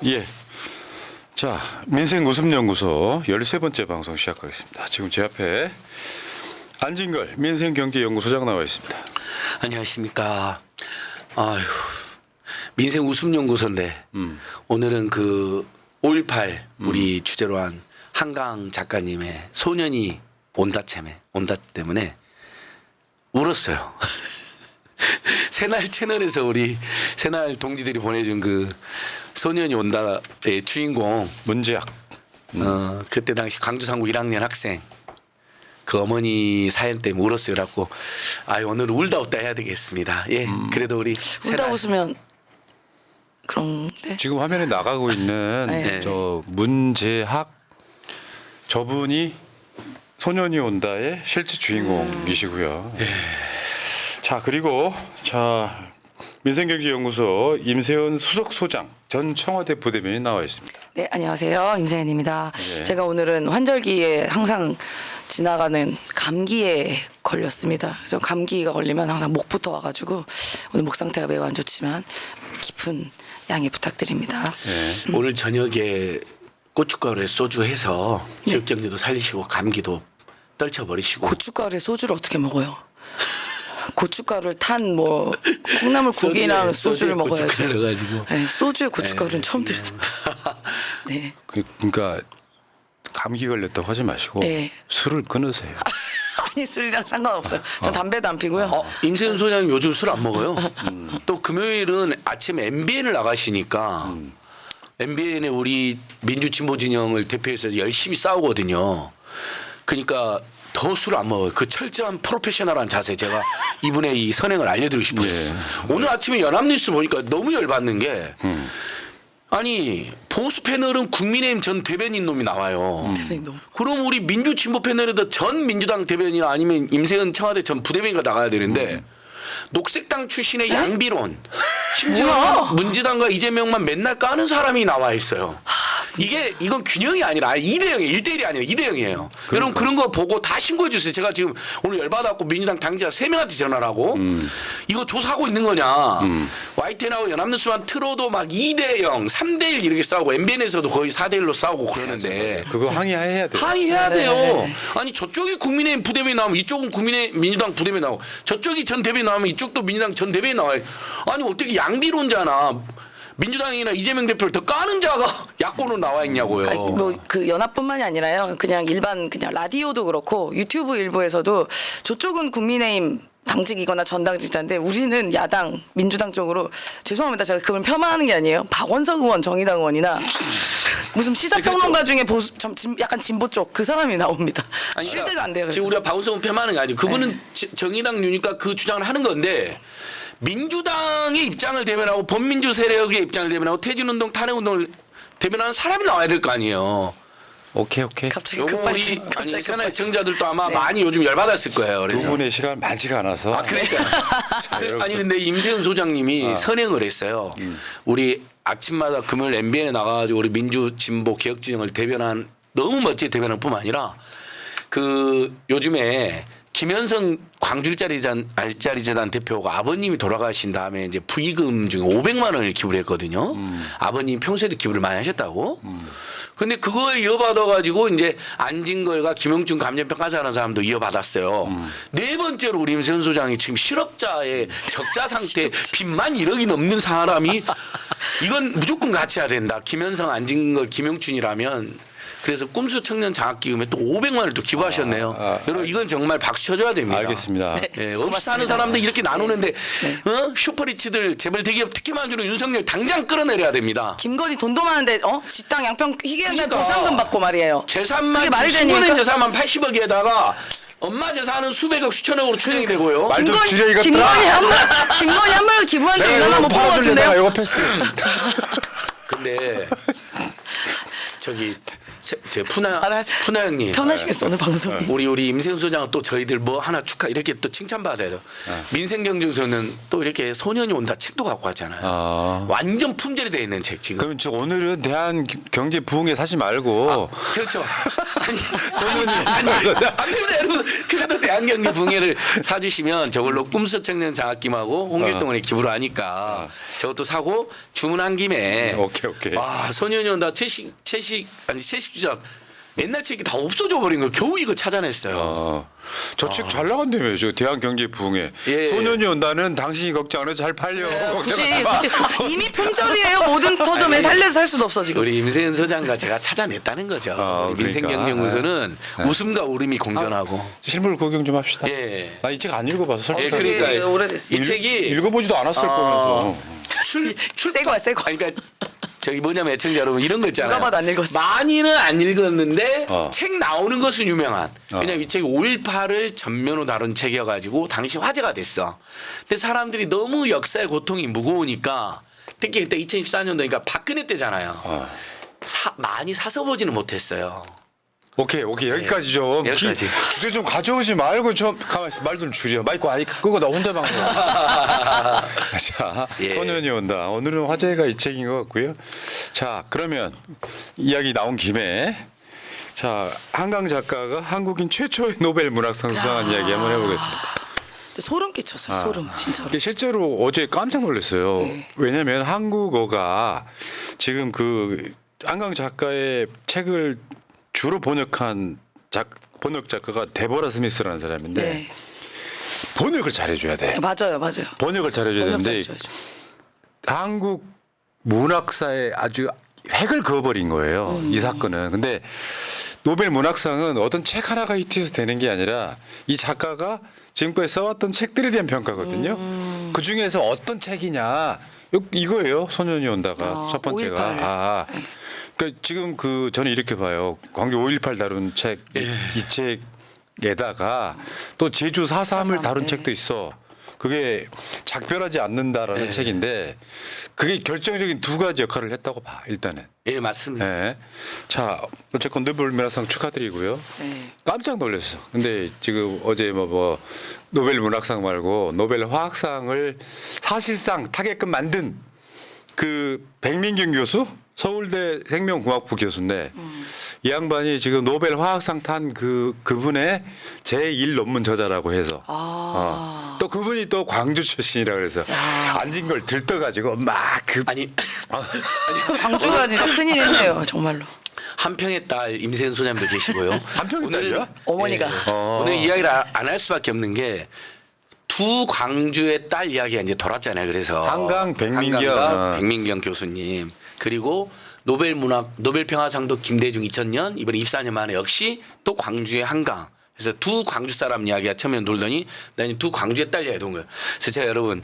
예. 자, 민생웃음연구소 13번째 방송 시작하겠습니다. 지금 제 앞에 안진걸 민생경제연구소장 나와 있습니다. 안녕하십니까. 아유, 민생웃음연구소인데 오늘은 그 5.18 우리 주제로 한 한강 작가님의 소년이 온다 때문에 울었어요. 새날 채널에서 우리 새날 동지들이 보내준 그 소년이 온다의 주인공 문제학. 그때 당시 광주 상고 1학년 학생 그 어머니 사연 때문에 울었어요. 그래갖고 오늘 울다 웃다 해야 되겠습니다. 예, 그래도 우리 울다 웃으면 그런데 지금 화면에 나가고 있는 네. 저 문제학 저분이 소년이 온다의 실제 주인공이시고요. 자, 그리고 자 민생경제연구소 임세은 수석소장 전 청와대 부대변인이 나와 있습니다. 네, 안녕하세요. 임세은입니다. 네. 제가 오늘은 환절기에 항상 지나가는 감기에 걸렸습니다. 그래서 감기가 걸리면 항상 목부터 와가지고 오늘 목 상태가 매우 안 좋지만 깊은 양해 부탁드립니다. 오늘 저녁에 고춧가루에 소주 해서 지역 경제도 살리시고 감기도 떨쳐버리시고 고춧가루에 소주를 어떻게 먹어요? 고춧가루를 탄 뭐 콩나물 국이랑 소주를 먹어야죠. 고춧가루 넣어가지고. 네, 소주에 고춧가루는 처음 지금. 들었습니다. 네. 그러니까 감기 걸렸다고 하지 마시고 네. 술을 끊으세요. 아니 술이랑 상관없어요. 전 담배도 안 피고요. 임세은 소장님 요즘 술 안 먹어요. 또 금요일은 아침에 MBN을 나가시니까 MBN에 우리 민주진보진영을 대표해서 열심히 싸우거든요. 그러니까 더 술을 안 먹어요. 그 철저한 프로페셔널한 자세 제가 이분의 이 선행을 알려드리고 싶어요. 예. 오늘 아침에 연합뉴스 보니까 너무 열받는 게 아니 보수 패널은 국민의힘 전 대변인 놈이 나와요. 대표님 너무 그럼 우리 민주진보 패널에도 전 민주당 대변인이나 아니면 임세은 청와대 전 부대변인가 나가야 되는데 녹색당 출신의 양비론 심지어 문지당과 이재명만 맨날 까는 사람이 나와 있어요. 이건 균형이 아니라 2대0이에요. 1대1이 아니라 2대0이에요. 여러분 그런 거 보고 다 신고해 주세요. 제가 지금 오늘 열받았고 민주당 당지자 3명한테 전화를 하고 이거 조사하고 있는 거냐. YTN하고 연합뉴스만 틀어도 막 2대0, 3대1 이렇게 싸우고 MBN에서도 거의 4대1로 싸우고 그러는데 그거 항의해야 돼요. 항의해야 돼요. 네. 아니 저쪽이 국민의힘 부대변인 나오면 이쪽은 민주당 부대변인 나오고 저쪽이 전 대변인 나오면 이쪽도 민주당 전 대변인 나와요. 아니 어떻게 양비론자나 민주당이나 이재명 대표를 더 까는 자가 야권으로 나와 있냐고요. 뭐그 연합뿐만이 아니라요. 그냥 일반 그냥 라디오도 그렇고 유튜브 일부에서도 저쪽은 국민의힘 당직이거나 전당직자인데 우리는 야당 민주당 쪽으로 죄송합니다. 제가 그걸 폄하하는 게 아니에요. 박원석 의원 정의당 의원이나 무슨 시사평론가 중에 보수 약간 진보 쪽 그 사람이 나옵니다. 실대가 안 돼요. 그래서. 지금 우리가 박원석은 폄하하는 게 아니고 그분은 정의당류니까 그 주장을 하는 건데 민주당의 입장을 대변하고 범민주 세력의 입장을 대변하고 퇴진운동 탄핵운동을 대변하는 사람이 나와야 될 거 아니에요. 오케이. 갑자기 요거 우리 급발진. 아니 갑자기 새날 급발진. 청자들도 아마 네. 많이 요즘 열받았을 거예요. 두 그래서. 분의 시간 많지가 않아서. 그러니까. 여러분. 아니 근데 임세은 소장님이 선행을 했어요. 우리 아침마다 금요일 MBN에 나가가지고 우리 민주 진보 개혁진영을 대변한 너무 멋지게 대변할 뿐만 아니라 그 요즘에 김현성 광주일자리재단 대표가 아버님이 돌아가신 다음에 이제 부의금 중에 500만 원을 기부를 했거든요. 아버님 평소에도 기부를 많이 하셨다고. 근데 그거에 이어받아가지고 이제 안진걸과 김영준 감정평가사라는 사람도 이어받았어요. 네 번째로 우리 임세은 소장이 지금 실업자의 적자 상태 빚만 1억이 넘는 사람이 이건 무조건 같이 해야 된다. 김현성, 안진걸, 김영춘이라면. 그래서 꿈수 청년 장학기금에 또 500만 원을 또 기부하셨네요. 여러분 이건 정말 박수 쳐줘야 됩니다. 알겠습니다. 예, 없이 사는 사람들 이렇게 나누는데 슈퍼리치들 재벌 대기업 특혜만 주는 윤석열 당장 끌어내려야 됩니다. 김건희 돈도 많은데 지땅 양평 희귀한데 그러니까. 보상금 받고 말이에요. 재산만 그게 말이 신고된 됩니까? 재산만 80억에다가 엄마 재산은 수백억 수천억으로 추정이 되고요. 말 좀 김건희- 줄여 이것들아. 김건희 한 번 기부한 적 있나 내가 못 이거 본 것 팔아줄래? 내가 같은데요. 이거 패스. 근데 저기 제 푸나 형님. 편하시겠어 오늘 방송이. 우리 임세훈 소장은 또 저희들 뭐 하나 축하 이렇게 또 칭찬받아야 돼요. 민생경제에서는 또 이렇게 소년이 온다 책도 갖고 왔잖아요. 완전 품절이 돼 있는 책 지금. 그럼 저 오늘은 대한 경제 부흥회 사지 말고 그렇죠. 아니 여러분 그래도 대한경제 부흥회를 사주시면 저걸로 꿈속 청년 장학금하고 홍길동원에 기부를 하니까 저것도 사고 주문한 김에 오케이. 와 소년이 온다 채식 주전 옛날 책이 다 없어져 버린 거 겨우 이거 찾아냈어요. 저 책 잘 나간다며요. 저 대한 경제 부흥회. 예. 소년이 온다는 당신이 걱정 안 해도 잘 팔려. 굳이 이미 품절이에요. 모든 서점에 살려서 살 수도 없어 지금. 우리 임세현 소장과 제가 찾아냈다는 거죠. 우리 그러니까. 민생경제연구소는 웃음과 울음이 공존하고. 실물 구경 좀 합시다. 예. 나 이 책 안 읽어봐서 솔직히. 그러니까 예, 오래됐어. 이 책이 읽어보지도 않았을 거면서. 새 거. 그러니까 저기 뭐냐면 애청자 여러분 이런 거 있잖아요. 누가 봐도 안 읽었어. 많이는 안 읽었는데 어. 책 나오는 것은 유명한. 왜냐면 이 책이 5.18을 전면으로 다룬 책이어가지고 당시 화제가 됐어. 근데 사람들이 너무 역사의 고통이 무거우니까 특히 그때 2014년도니까 박근혜 때잖아요. 많이 사서 보지는 못했어요. 오케이 여기까지 좀 여기까지. 주제 좀 가져오지 말고 좀 가만 있어 말 좀 줄여 마이크 아니 끄고 나 혼자 방송. 자 예. 소년이 온다. 오늘은 화제가 이 책인 것 같고요. 자 그러면 이야기 나온 김에 자 한강 작가가 한국인 최초의 노벨 문학상 수상한 이야기 한번 해보겠습니다. 소름 끼쳤어요. 소름 진짜로. 이게 실제로 어제 깜짝 놀랐어요. 네. 왜냐하면 한국어가 지금 그 한강 작가의 책을 주로 번역한 번역 작가가 데보라 스미스라는 사람인데 네. 번역을 잘해줘야 돼. 맞아요. 번역을 잘해줘야 번역 되는데 잘해줘야죠. 한국 문학사에 아주 획을 그어버린 거예요. 이 사건은. 근데 노벨 문학상은 어떤 책 하나가 히트해서 되는 게 아니라 이 작가가 지금까지 써왔던 책들에 대한 평가거든요. 그 중에서 어떤 책이냐 이거예요. 소년이 온다가 첫 번째가. 5.18. 그러니까 지금 그 저는 이렇게 봐요. 광주 5.18 다룬 책 이 책에다가 또 제주 4.3을 다룬 네. 책도 있어. 그게 작별하지 않는다라는 책인데 그게 결정적인 두 가지 역할을 했다고 봐. 일단은. 예 맞습니다. 네. 자 어쨌건 노벨 문학상 축하드리고요. 네. 깜짝 놀랐어. 근데 지금 어제 뭐 노벨 문학상 말고 노벨 화학상을 사실상 타게끔 만든 그 백민경 교수 서울대 생명공학부 교수인데 이 양반이 지금 노벨 화학상 탄 그분의 제1 논문 저자라고 해서 또 그분이 또 광주 출신이라 그래서 앉은 걸 들떠가지고 아니 광주가 아니라 큰일이네요. 정말로. 한평의 딸 임세은 소장님도 계시고요. 한평의 딸이요? 어머니가. 오늘 이야기를 안 할 수밖에 없는 게 두 광주의 딸 이야기가 이제 돌았잖아요. 그래서 한강 백민경. 한강과 백민경 교수님 그리고 노벨 평화상도 김대중 2000년 이번에 24년 만에 역시 또 광주의 한강. 그래서 두 광주 사람 이야기가 처음에 돌더니 나는 두 광주의 딸 이야기가 온 거예요. 그래서 제가 여러분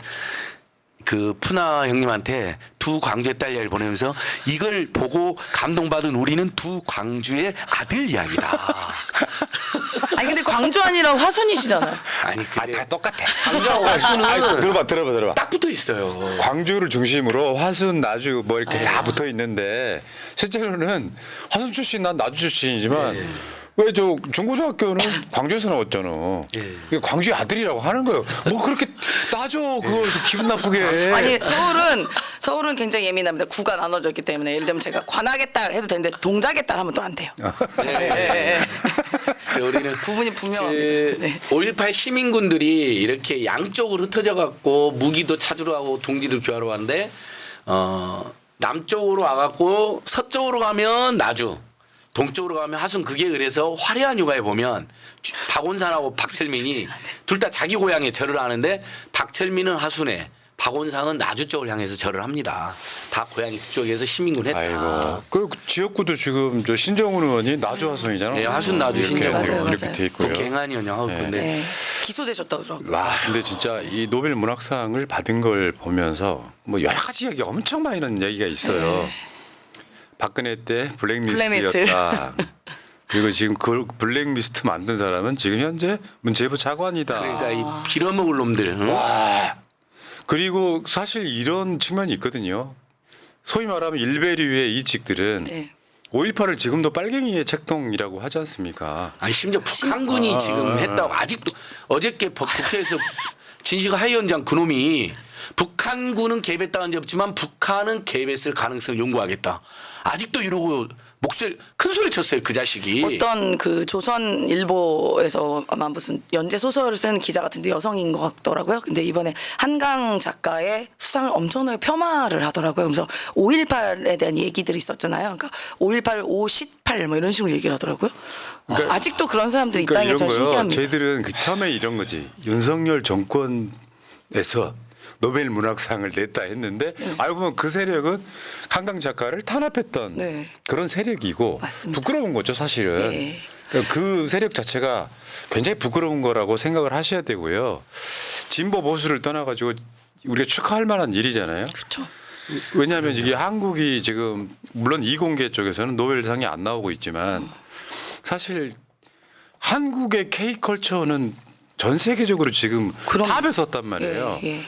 그 푸나 형님한테 두 광주의 딸 이야기를 보내면서 이걸 보고 감동받은 우리는 두 광주의 아들 이야기다. 아니 근데 광주 아니라 화순이시잖아요. 아니 근데 다 똑같아. 광주하고 화순은 들어봐. 딱 붙어 있어요. 광주를 중심으로 화순, 나주 뭐 이렇게 다 붙어 있는데 실제로는 화순 출신 난 나주 출신이지만 왜 저 중고등학교는 광주에서 나왔잖아. 그게 광주의 아들이라고 하는 거예요. 뭐 그렇게 따져 그걸 기분 나쁘게 해. 아니 서울은 굉장히 예민합니다. 구가 나눠져 있기 때문에 예를 들면 제가 관악의 딸 해도 되는데 동작의 딸 하면 또 안 돼요. 네. 우리는 구분이 분명합니다. 네. 5.18 시민군들이 이렇게 양쪽으로 흩어져 갖고 무기도 찾으러 가고 동지도 교하러 왔는데 남쪽으로 와갖고 서쪽으로 가면 나주 동쪽으로 가면 하순 그게 그래서 화려한 휴가에 보면 박원산하고 박철민이 둘 다 자기 고향에 절을 하는데 박철민은 하순에 박원상은 나주 쪽을 향해서 절을 합니다. 다 고향이 그쪽에서 시민군 했다. 아이고. 그 지역구도 지금 저 신정훈 의원이 나주 화순이잖아. 네, 화순 나주 신정훈. 맞아요. 이렇게 돼 있고요. 또 갱한이었냐 하고 근데 네. 기소되셨다고 그러고. 와, 근데 진짜 이 노벨 문학상을 받은 걸 보면서 뭐 여러 가지 얘기 엄청 많이 나는 얘기가 있어요. 박근혜 때 블랙리스트였다. 그리고 지금 그 블랙리스트 만든 사람은 지금 현재 문체부 차관이다. 그러니까 이 빌어먹을 놈들. 응? 와. 그리고 사실 이런 측면이 있거든요. 소위 말하면 일베류의 이직들은 네. 5.18을 지금도 빨갱이의 책동이라고 하지 않습니까? 아니 심지어 북한군이 지금 했다고 아직도 어저께 국회에서 진식 하위원장 그놈이 북한군은 개입했다는 적 없지만 북한은 개입했을 가능성을 연구하겠다. 아직도 이러고 목소리 큰 소리 쳤어요 그 자식이. 어떤 그 조선일보에서 아마 무슨 연재 소설을 쓴 기자 같은데 여성인 것 같더라고요. 근데 이번에 한강 작가의 수상을 엄청나게 폄하를 하더라고요. 그래서 5.18에 대한 얘기들이 있었잖아요. 그러니까 5.18, 5.18 뭐 이런 식으로 얘기를 하더라고요. 그러니까 아직도 그런 사람들이 있다는 게 이런 전 거요. 신기합니다. 저희들은 그 처음에 이런 거지. 윤석열 정권에서 노벨 문학상을 냈다 했는데 알고 보면 그 세력은 한강 작가를 탄압했던 네. 그런 세력이고 맞습니다. 부끄러운 거죠 사실은. 네. 그 세력 자체가 굉장히 부끄러운 거라고 생각을 하셔야 되고요. 진보 보수를 떠나가지고 우리가 축하할 만한 일이잖아요. 그렇죠. 왜냐하면 이게 한국이 지금 물론 이공계 쪽에서는 노벨상이 안 나오고 있지만 사실 한국의 K컬처는 전 세계적으로 지금 그럼- 탑에 섰단 말이에요. 예, 예.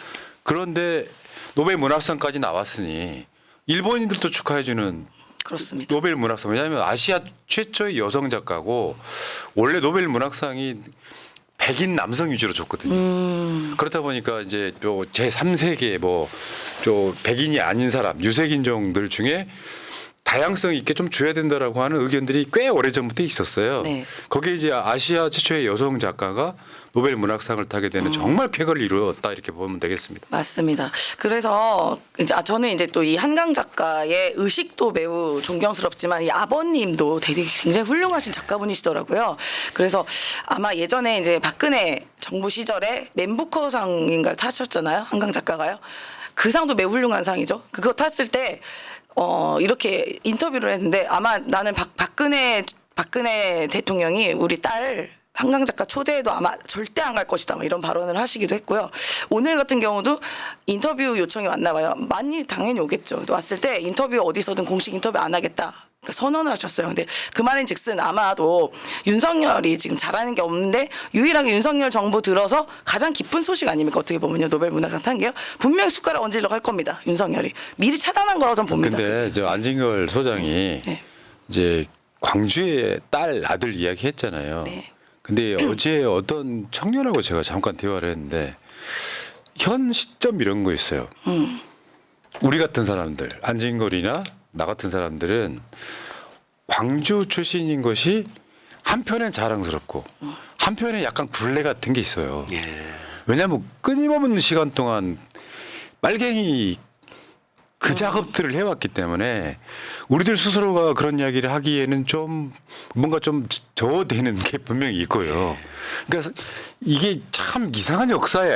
그런데 노벨 문학상까지 나왔으니 일본인들도 축하해주는 그렇습니다. 노벨 문학상. 왜냐하면 아시아 최초의 여성 작가고 원래 노벨 문학상이 백인 남성 위주로 줬거든요. 그렇다 보니까 이제 제 3세계 백인이 아닌 사람 유색인종들 중에 다양성 있게 좀 줘야 된다라고 하는 의견들이 꽤 오래 전부터 있었어요. 네. 거기에 이제 아시아 최초의 여성 작가가 노벨 문학상을 타게 되는 정말 쾌거를 이루었다 이렇게 보면 되겠습니다. 맞습니다. 그래서 이제 저는 이제 또 이 한강 작가의 의식도 매우 존경스럽지만 이 아버님도 되게 굉장히 훌륭하신 작가분이시더라고요. 그래서 아마 예전에 이제 박근혜 정부 시절에 맨부커상인가를 타셨잖아요. 한강 작가가요. 그 상도 매우 훌륭한 상이죠. 그거 탔을 때 이렇게 인터뷰를 했는데 아마 나는 박근혜 대통령이 우리 딸 한강 작가 초대해도 아마 절대 안 갈 것이다. 뭐 이런 발언을 하시기도 했고요. 오늘 같은 경우도 인터뷰 요청이 왔나 봐요. 많이 당연히 오겠죠. 왔을 때 인터뷰 어디서든 공식 인터뷰 안 하겠다. 그러니까 선언을 하셨어요. 근데 그 말인즉슨 아마도 윤석열이 지금 잘하는 게 없는데 유일하게 윤석열 정부 들어서 가장 기쁜 소식 아닙니까? 어떻게 보면요. 노벨 문학상 탄 게요. 분명히 숟가락 얹으려고 할 겁니다. 윤석열이. 미리 차단한 거라고 전 봅니다. 근데 저 안진걸 소장이 네. 이제 광주의 딸 아들 이야기 했잖아요. 네. 근데 어제 어떤 청년하고 제가 잠깐 대화를 했는데 현 시점 이런 거 있어요. 우리 같은 사람들 안진걸이나 나 같은 사람들은 광주 출신인 것이 한편엔 자랑스럽고 한편에 약간 굴레 같은 게 있어요. 왜냐하면 끊임없는 시간 동안 빨갱이 그 작업들을 해왔기 때문에 우리들 스스로가 그런 이야기를 하기에는 좀 뭔가 좀 저어되는 게 분명히 있고요. 그러니까 이게 참 이상한 역사의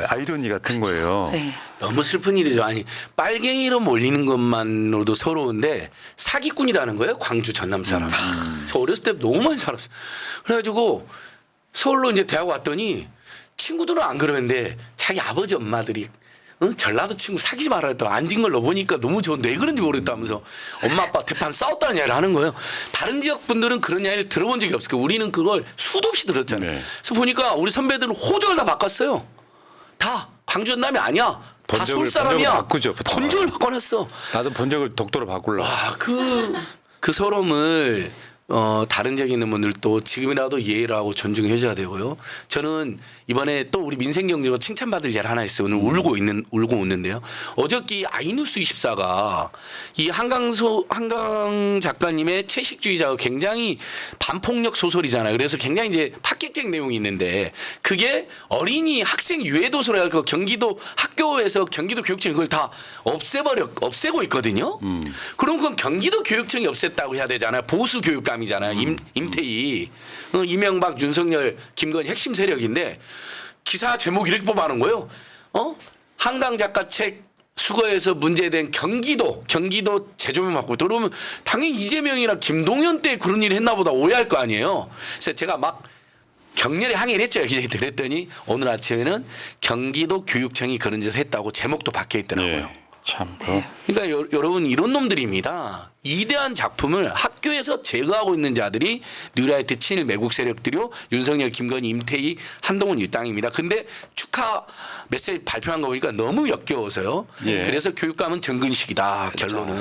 아이러니 같은 거예요. 네. 너무 슬픈 일이죠. 아니 빨갱이로 몰리는 것만으로도 서러운데 사기꾼이라는 거예요. 광주 전남 사람. 저 어렸을 때 너무 많이 살았어요. 그래가지고 서울로 이제 대학 왔더니 친구들은 안 그러는데 자기 아버지 엄마들이 전라도 친구 사귀지 말아야 했다. 안진걸 너 보니까 너무 좋은데 왜 그런지 모르겠다면서 엄마 아빠 대판 싸웠다는 이야기를 하는 거예요. 다른 지역 분들은 그런 이야기를 들어본 적이 없을 거예요. 우리는 그걸 수도 없이 들었잖아요. 네. 그래서 보니까 우리 선배들은 호적을 다 바꿨어요. 다 광주 전남이 아니야. 다 서울 사람이야. 번적을 바꾸죠, 보통. 번적을 바꿔놨어. 나도 번적을 독도로 바꾸려고. 와, 그 서러움을 다른 지역에 있는 분들도 지금이라도 이해를 하고 존중해 줘야 되고요. 저는 이번에 또 우리 민생경제가 칭찬받을 일 하나 있어요. 오늘 울고 웃는데요. 어저께 아이뉴스 24가 이 한강 작가님의 채식주의자가 굉장히 반폭력 소설이잖아요. 그래서 굉장히 이제 파격적 내용이 있는데 그게 어린이 학생 유해도서로 해서 경기도 학교에서 경기도 교육청이 그걸 다 없애고 있거든요. 그럼 그건 경기도 교육청이 없앴다고 해야 되잖아요. 보수 교육감이잖아요. 임태희. 이명박, 윤석열, 김건희 핵심 세력인데 기사 제목 이렇게 뽑아놓은 거예요. 한강 작가 책 수거해서 문제된 경기도 재조명 받고 그러면 당연히 이재명이나 김동연 때 그런 일을 했나 보다 오해할 거 아니에요. 그래서 제가 막 격렬히 항의를 했죠. 기자한테 그랬더니 오늘 아침에는 경기도 교육청이 그런 짓을 했다고 제목도 박혀 있더라고요. 네. 참. 그러니까 여러분 이런 놈들입니다. 이대한 작품을 학교에서 제거하고 있는 자들이 뉴라이트 친일 매국 세력들이요. 윤석열, 김건희, 임태희, 한동훈 일당입니다. 근데 축하 메시지 발표한 거 보니까 너무 역겨워서요. 예. 그래서 교육감은 정근식이다. 결론은.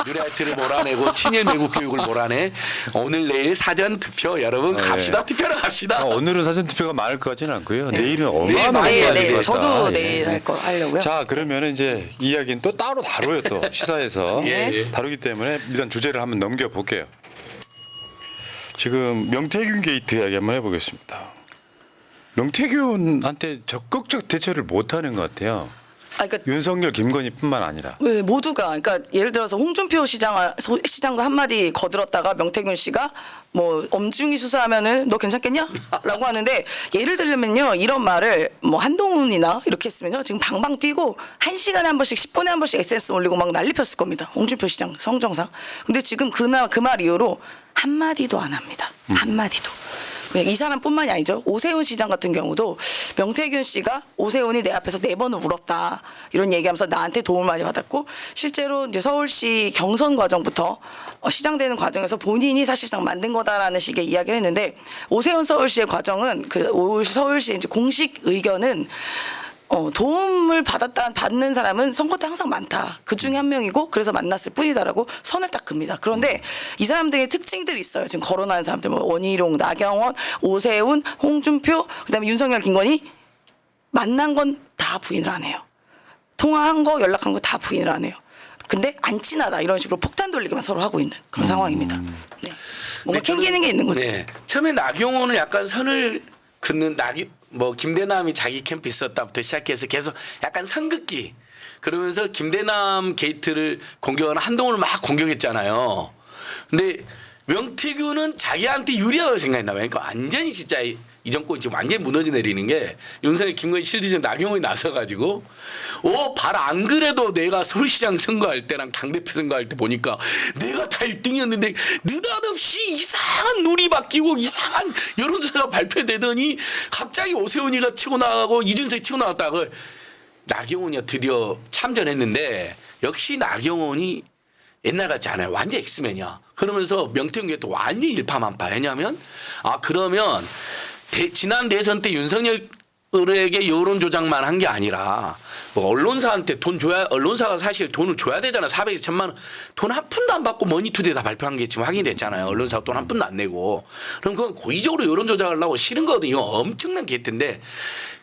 뉴라이트를 몰아내고 친일 매국 교육을 몰아내 오늘 내일 사전 투표 여러분 갑시다 투표로 갑시다. 오늘은 사전 투표가 많을 것 같지는 않고요. 내일은 얼마나 많이 많을 네, 것 같다. 저도 예. 내일 할 거 하려고요. 자, 그러면 이제 이야기는 또 따로 다뤄요. 또 시사에서 예. 다루기 때문에 일단 주제를 한번 넘겨볼게요. 지금 명태균 게이트 이야기 한번 해보겠습니다. 명태균한테 적극적 대처를 못하는 것 같아요. 그러니까 윤석열, 김건희뿐만 아니라. 왜 모두가 그러니까 예를 들어서 홍준표 시장도 한마디 거들었다가 명태균 씨가 뭐 엄중히 수사하면은 너 괜찮겠냐?라고 하는데 예를 들면요 이런 말을 뭐 한동훈이나 이렇게 했으면요 지금 방방 뛰고 1시간에 한 번씩 10분에 한 번씩 SNS 올리고 막 난리 폈을 겁니다. 홍준표 시장 성정상. 근데 지금 그 말 이후로 한마디도 안 합니다. 한마디도. 그냥 이 사람뿐만이 아니죠. 오세훈 시장 같은 경우도 명태균 씨가 오세훈이 내 앞에서 4번을 울었다 이런 얘기하면서 나한테 도움을 많이 받았고 실제로 이제 서울시 경선 과정부터 시장 되는 과정에서 본인이 사실상 만든 거다라는 식의 이야기를 했는데 오세훈 서울시의 과정은 그 서울시 이제 공식 의견은 도움을 받는 사람은 선거 때 항상 많다. 그 중에 한 명이고 그래서 만났을 뿐이다라고 선을 딱 긋니다. 그런데 이 사람들의 특징들이 있어요. 지금 거론하는 사람들 뭐 원희룡, 나경원, 오세훈, 홍준표, 그다음에 윤석열, 김건희 만난 건 다 부인을 안 해요. 통화한 거, 연락한 거 다 부인을 안 해요. 근데 안 친하다 이런 식으로 폭탄 돌리기만 서로 하고 있는 그런 상황입니다. 네. 뭔가 캥기는 게 있는 거죠. 네. 처음에 나경원은 약간 선을 긋는 뭐 김대남이 자기 캠프 있었다부터 시작해서 계속 약간 선긋기 그러면서 김대남 게이트를 공격하는 한동훈을 막 공격했잖아요. 근데 명태균은 자기한테 유리하다고 생각했나 봐요. 그러니까 완전히 진짜 이 정권이 지금 완전히 무너져 내리는 게 윤석열, 김건희 실드전 나경원이 나서가지고 발 안 그래도 내가 서울시장 선거할 때랑 당대표 선거할 때 보니까 내가 다 1등이었는데 느닷없이 이상한 룰이 바뀌고 이상한 여론조사가 발표되더니 갑자기 오세훈이가 치고 나가고 이준석이 치고 나갔다가 나경원이 드디어 참전했는데 역시 나경원이 옛날 같지 않아요. 완전 엑스맨이야. 그러면서 명태균이 또 완전 일파만파. 왜냐하면 그러면 지난 대선 때 윤석열에게 여론 조작만 한 게 아니라 뭐 언론사한테 언론사가 사실 돈을 줘야 되잖아. 400에서 1000만 원. 돈 한 푼도 안 받고 머니투데이 다 발표한 게 지금 확인됐잖아요. 언론사가 돈 한 푼도 안 내고. 그럼 그건 고의적으로 여론 조작하려고 싫은 거거든요. 이거 엄청난 게이트인데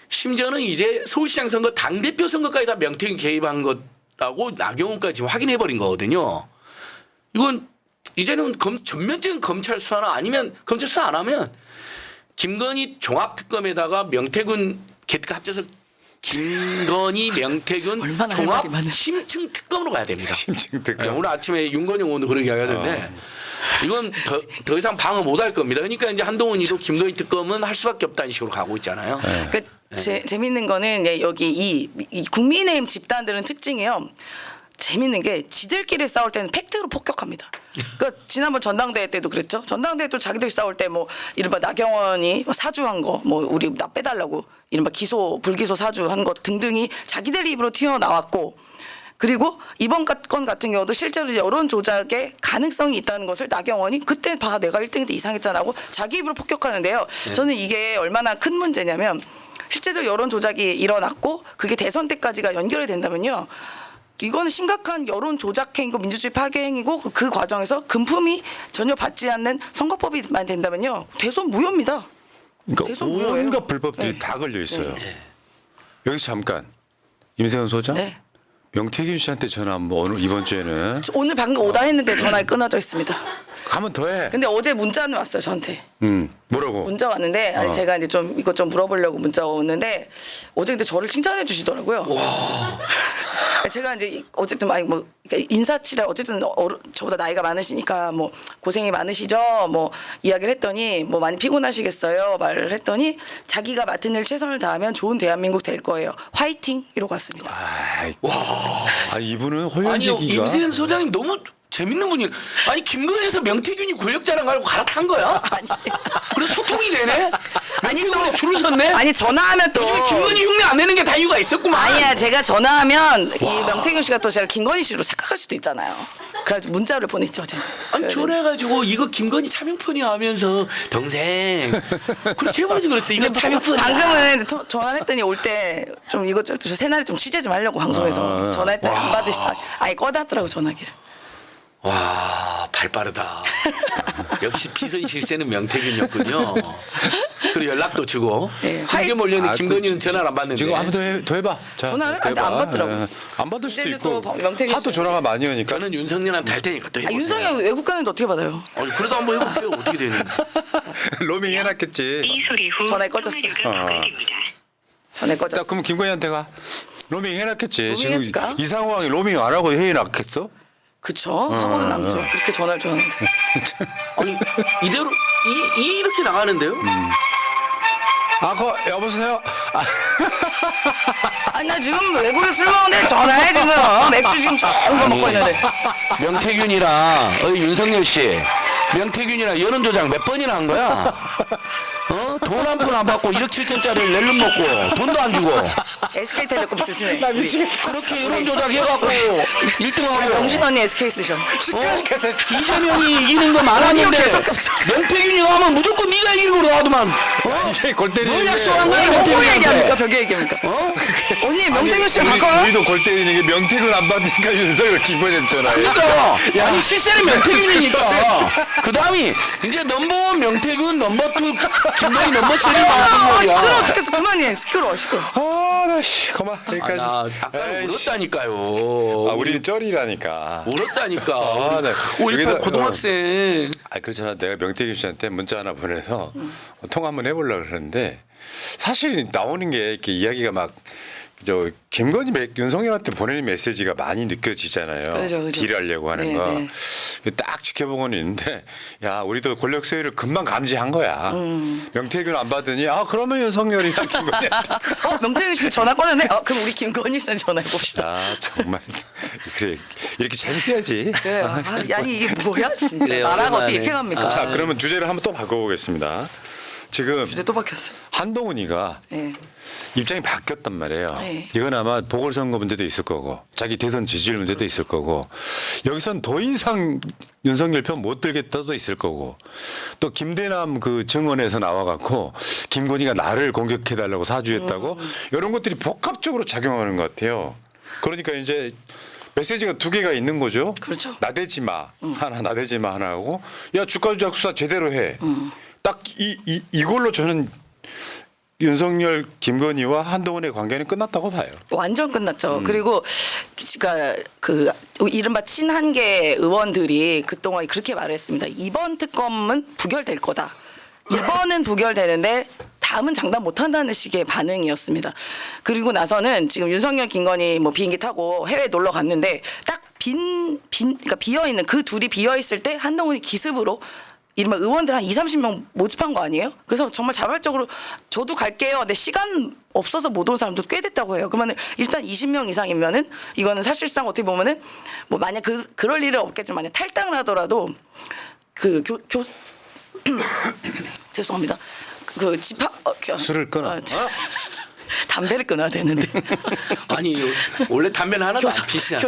심지어는 이제 서울시장 선거 당대표 선거까지 다 명태균 개입한 것라고 나경원까지 지금 확인해버린 거거든요. 이건 이제는 전면적인 검찰 수사나 아니면 검찰 수사 안 하면 김건희 종합특검에다가 명태균 게이트가 합쳐서 김건희 명태균 얼마나 할 종합 말이 많아요. 심층 특검으로 가야 됩니다. 심층 특검. 네, 오늘 아침에 윤건영 의원도 그렇게 이야기하던데 이건 더 이상 방어 못 할 겁니다. 그러니까 이제 한동훈이도 김건희 특검은 할 수밖에 없다는 식으로 가고 있잖아요. 재밌는 거는 여기 이 국민의힘 집단들은 특징이요. 재밌는 게 지들끼리 싸울 때는 팩트로 폭격합니다. 그러니까 지난번 전당대회 때도 그랬죠. 전당대회 도 자기들이 싸울 때 뭐 이른바 나경원이 사주한 거 뭐 우리 나 빼달라고 이른바 불기소 사주한 것 등등이 자기들 입으로 튀어나왔고 그리고 이번 건 같은 경우도 실제로 여론 조작의 가능성이 있다는 것을 나경원이 그때 봐 내가 1등인데 이상했잖아고 자기 입으로 폭격하는데요. 저는 이게 얼마나 큰 문제냐면 실제로 여론 조작이 일어났고 그게 대선 때까지가 연결이 된다면요. 이거는 심각한 여론 조작 행위고 민주주의 파괴 행위고 그 과정에서 금품이 전혀 받지 않는 선거법이만 된다면요. 대선 무효입니다. 그러니까 대선 무효예요. 온갖 불법들이 네. 다 걸려 있어요. 여기서 잠깐 임세훈 소장, 네. 명태균 씨한테 전화 한번 오늘 이번 주에는 오늘 방금 오다 했는데 전화가 끊어져 있습니다. 가면 더해. 근데 어제 문자는 왔어요 저한테. 뭐라고? 문자 왔는데 아니 제가 이제 좀 이것 좀 물어보려고 문자가 왔는데 어제 근데 저를 칭찬해 주시더라고요. 제가 이제 어쨌든 뭐 인사치라 어쨌든 저보다 나이가 많으시니까 뭐 고생이 많으시죠 뭐 이야기를 했더니 뭐 많이 피곤하시겠어요 말을 했더니 자기가 맡은 일 최선을 다하면 좋은 대한민국 될 거예요. 화이팅 이러고 왔습니다. 이분은 아니요 호연지기가 임세현 소장님 너무 재밌는 분이 아니 김건희에서 명태균이 권력자랑 가지고 갈아탄 거야? 아니. 그래서 소통이 되네? 아니, 명태균이 또- 줄을 섰네? 아니 전화하면 또 요즘에 김건희 흉내 안 내는 게 다 이유가 있었구만. 아니야 제가 전화하면 이 명태균 씨가 또 제가 김건희 씨로 착각할 수도 있잖아요. 그래가지고 문자를 보냈죠 제가. 아니 전화해가지고 이거 김건희 차명폰이야 하면서 동생 그렇게 해버리지 그랬어. 이거 차명폰이야. 방금은 전화를 했더니 올 때 좀 이것저것 새날에 좀 취재 좀 하려고 방송에서 전화했더니 안 받으시다. 아예 꺼놨더라고 전화기를. 와, 발 빠르다. 역시 비선 실세는 명태균이었군요. 그리고 연락도 주고. 네. 황교 몰려는 아, 김건희는 그 전화를 안 받는데. 지금 한번 더 해봐. 자, 전화를? 더 해봐. 안 받더라고. 예, 안 받을 수도 이제는 있고. 또 명태균 하도 씨. 전화가 많이 오니까. 저는 윤석열한테 할 테니까 또 해보세요. 윤석열 외국 가는데 어떻게 받아요? 그래도 한번 해볼게요. 어떻게 되는지. 로밍 해놨겠지. 이 소리 후 전화에 꺼졌어. 전에 딱 꺼졌어. 그럼 김건희한테 가. 로밍 해놨겠지. 지금 로밍했을까? 이 상황에 로밍 안 하고 해놨겠어? 그쵸? 하고는 남죠. 그렇게 전화를 줘는데. 아니 이대로 이렇게 나가는데요? 여보세요? 아니 나 지금 외국에 술 먹는데 전화해 지금. 맥주 지금 좋은 거 먹고 있는데. 명태균이랑 윤석열 씨, 명태균이랑 여론 조작 몇 번이나 한 거야? 돈 한 푼 안 받고 1억 7천짜리를 낼름 먹고 돈도 안 주고 SK텔레콤 쓰시네. 나 미치겠다. 그렇게 여론 조작 해갖고 1등하고 영신 언니 SK 쓰셔. 이재명이 이기는 거 라디오 많았는데 계속 겹쳐. 명태균이가 하면 무조건 네가 이기는 거로 하더만. 이게 골 때리는 뭘 게. 약속한 거야 뭐 얘기합니까? 명태균한테? 벽에 얘기합니까? 언니 명태균 씨랑 우리- 바꿔요? 우리도 골 때리는 게 명태균 안 받으니까 윤석열 김건희 전화해. 그러니까 아니 실세는 명태균이니까 그 다음이 이제 넘버원 명태균 넘버2 김건희 넘버3 아, 시끄러워 방송이야. 죽겠어. 그만해. 시끄러워. 나씨 그만 여기까지. 나 아까 에이씨. 울었다니까요. 우리는 쩔이라니까. 울었다니까. 네. 5.18 여기다- 고등학생. 그렇잖아. 내가 명태균 씨한테 문자 하나 보내서 통화 한번 해보려고 그러는데 사실 나오는 게 이렇게 이야기가 막 김건희 윤석열한테 보내는 메시지가 많이 느껴지잖아요. 그죠. 딜하려고 하는 네, 거. 네. 딱 지켜보고는 있는데 야 우리도 권력 소유를 금방 감지한 거야. 명태균 안 받으니 그러면 윤석열이랑 김건희한테. 명태균 씨 전화 꺼냈네. 그럼 우리 김건희 씨한테 전화해 봅시다. 정말 그래 이렇게 재밌어야지. 네. 아니 이게 뭐야 진짜. 네, 나라가 어떻게 오랜만에. 이렇게 갑니까? 자 그러면 주제를 한번 또 바꿔보겠습니다. 지금 주제 또 바뀌었어. 한동훈이가 네. 입장이 바뀌었단 말이에요. 네. 이건 아마 보궐선거 문제도 있을 거고 자기 대선 지지율 문제도 있을 거고 여기선 더 이상 윤석열 편 못 들겠다도 있을 거고 또 김대남 그 증언에서 나와갖고 김건희가 나를 공격해달라고 사주했다고 이런 것들이 복합적으로 작용하는 것 같아요. 그러니까 이제 메시지가 두 개가 있는 거죠. 그렇죠. 나대지 마 하나 나대지 마 하나 하고 야 주가 조작 수사 제대로 해. 딱 이걸로 저는 윤석열, 김건희와 한동훈의 관계는 끝났다고 봐요. 완전 끝났죠. 그리고 그러니까 그 이른바 친한계 의원들이 그동안 그렇게 말을 했습니다. 이번 특검은 부결될 거다. 이번은 부결되는데 다음은 장담 못한다는 식의 반응이었습니다. 그리고 나서는 지금 윤석열, 김건희 뭐 비행기 타고 해외 놀러 갔는데 딱 그러니까 비어 있는 그 둘이 비어 있을 때 한동훈이 기습으로 이른바 의원들 한 20-30명 모집한 거 아니에요? 그래서 정말 자발적으로 저도 갈게요. 근데 시간 없어서 못 온 사람도 꽤 됐다고 해요. 그러면 일단 20명 이상이면은 이거는 사실상 어떻게 보면은 뭐 만약 그럴 일은 없겠지만 만약 탈당을 하더라도 그 죄송합니다. 그 집합 술을 끊어. 담배를 끊어야 되는데. 아니 원래 담배는 하나도 안 피시잖아.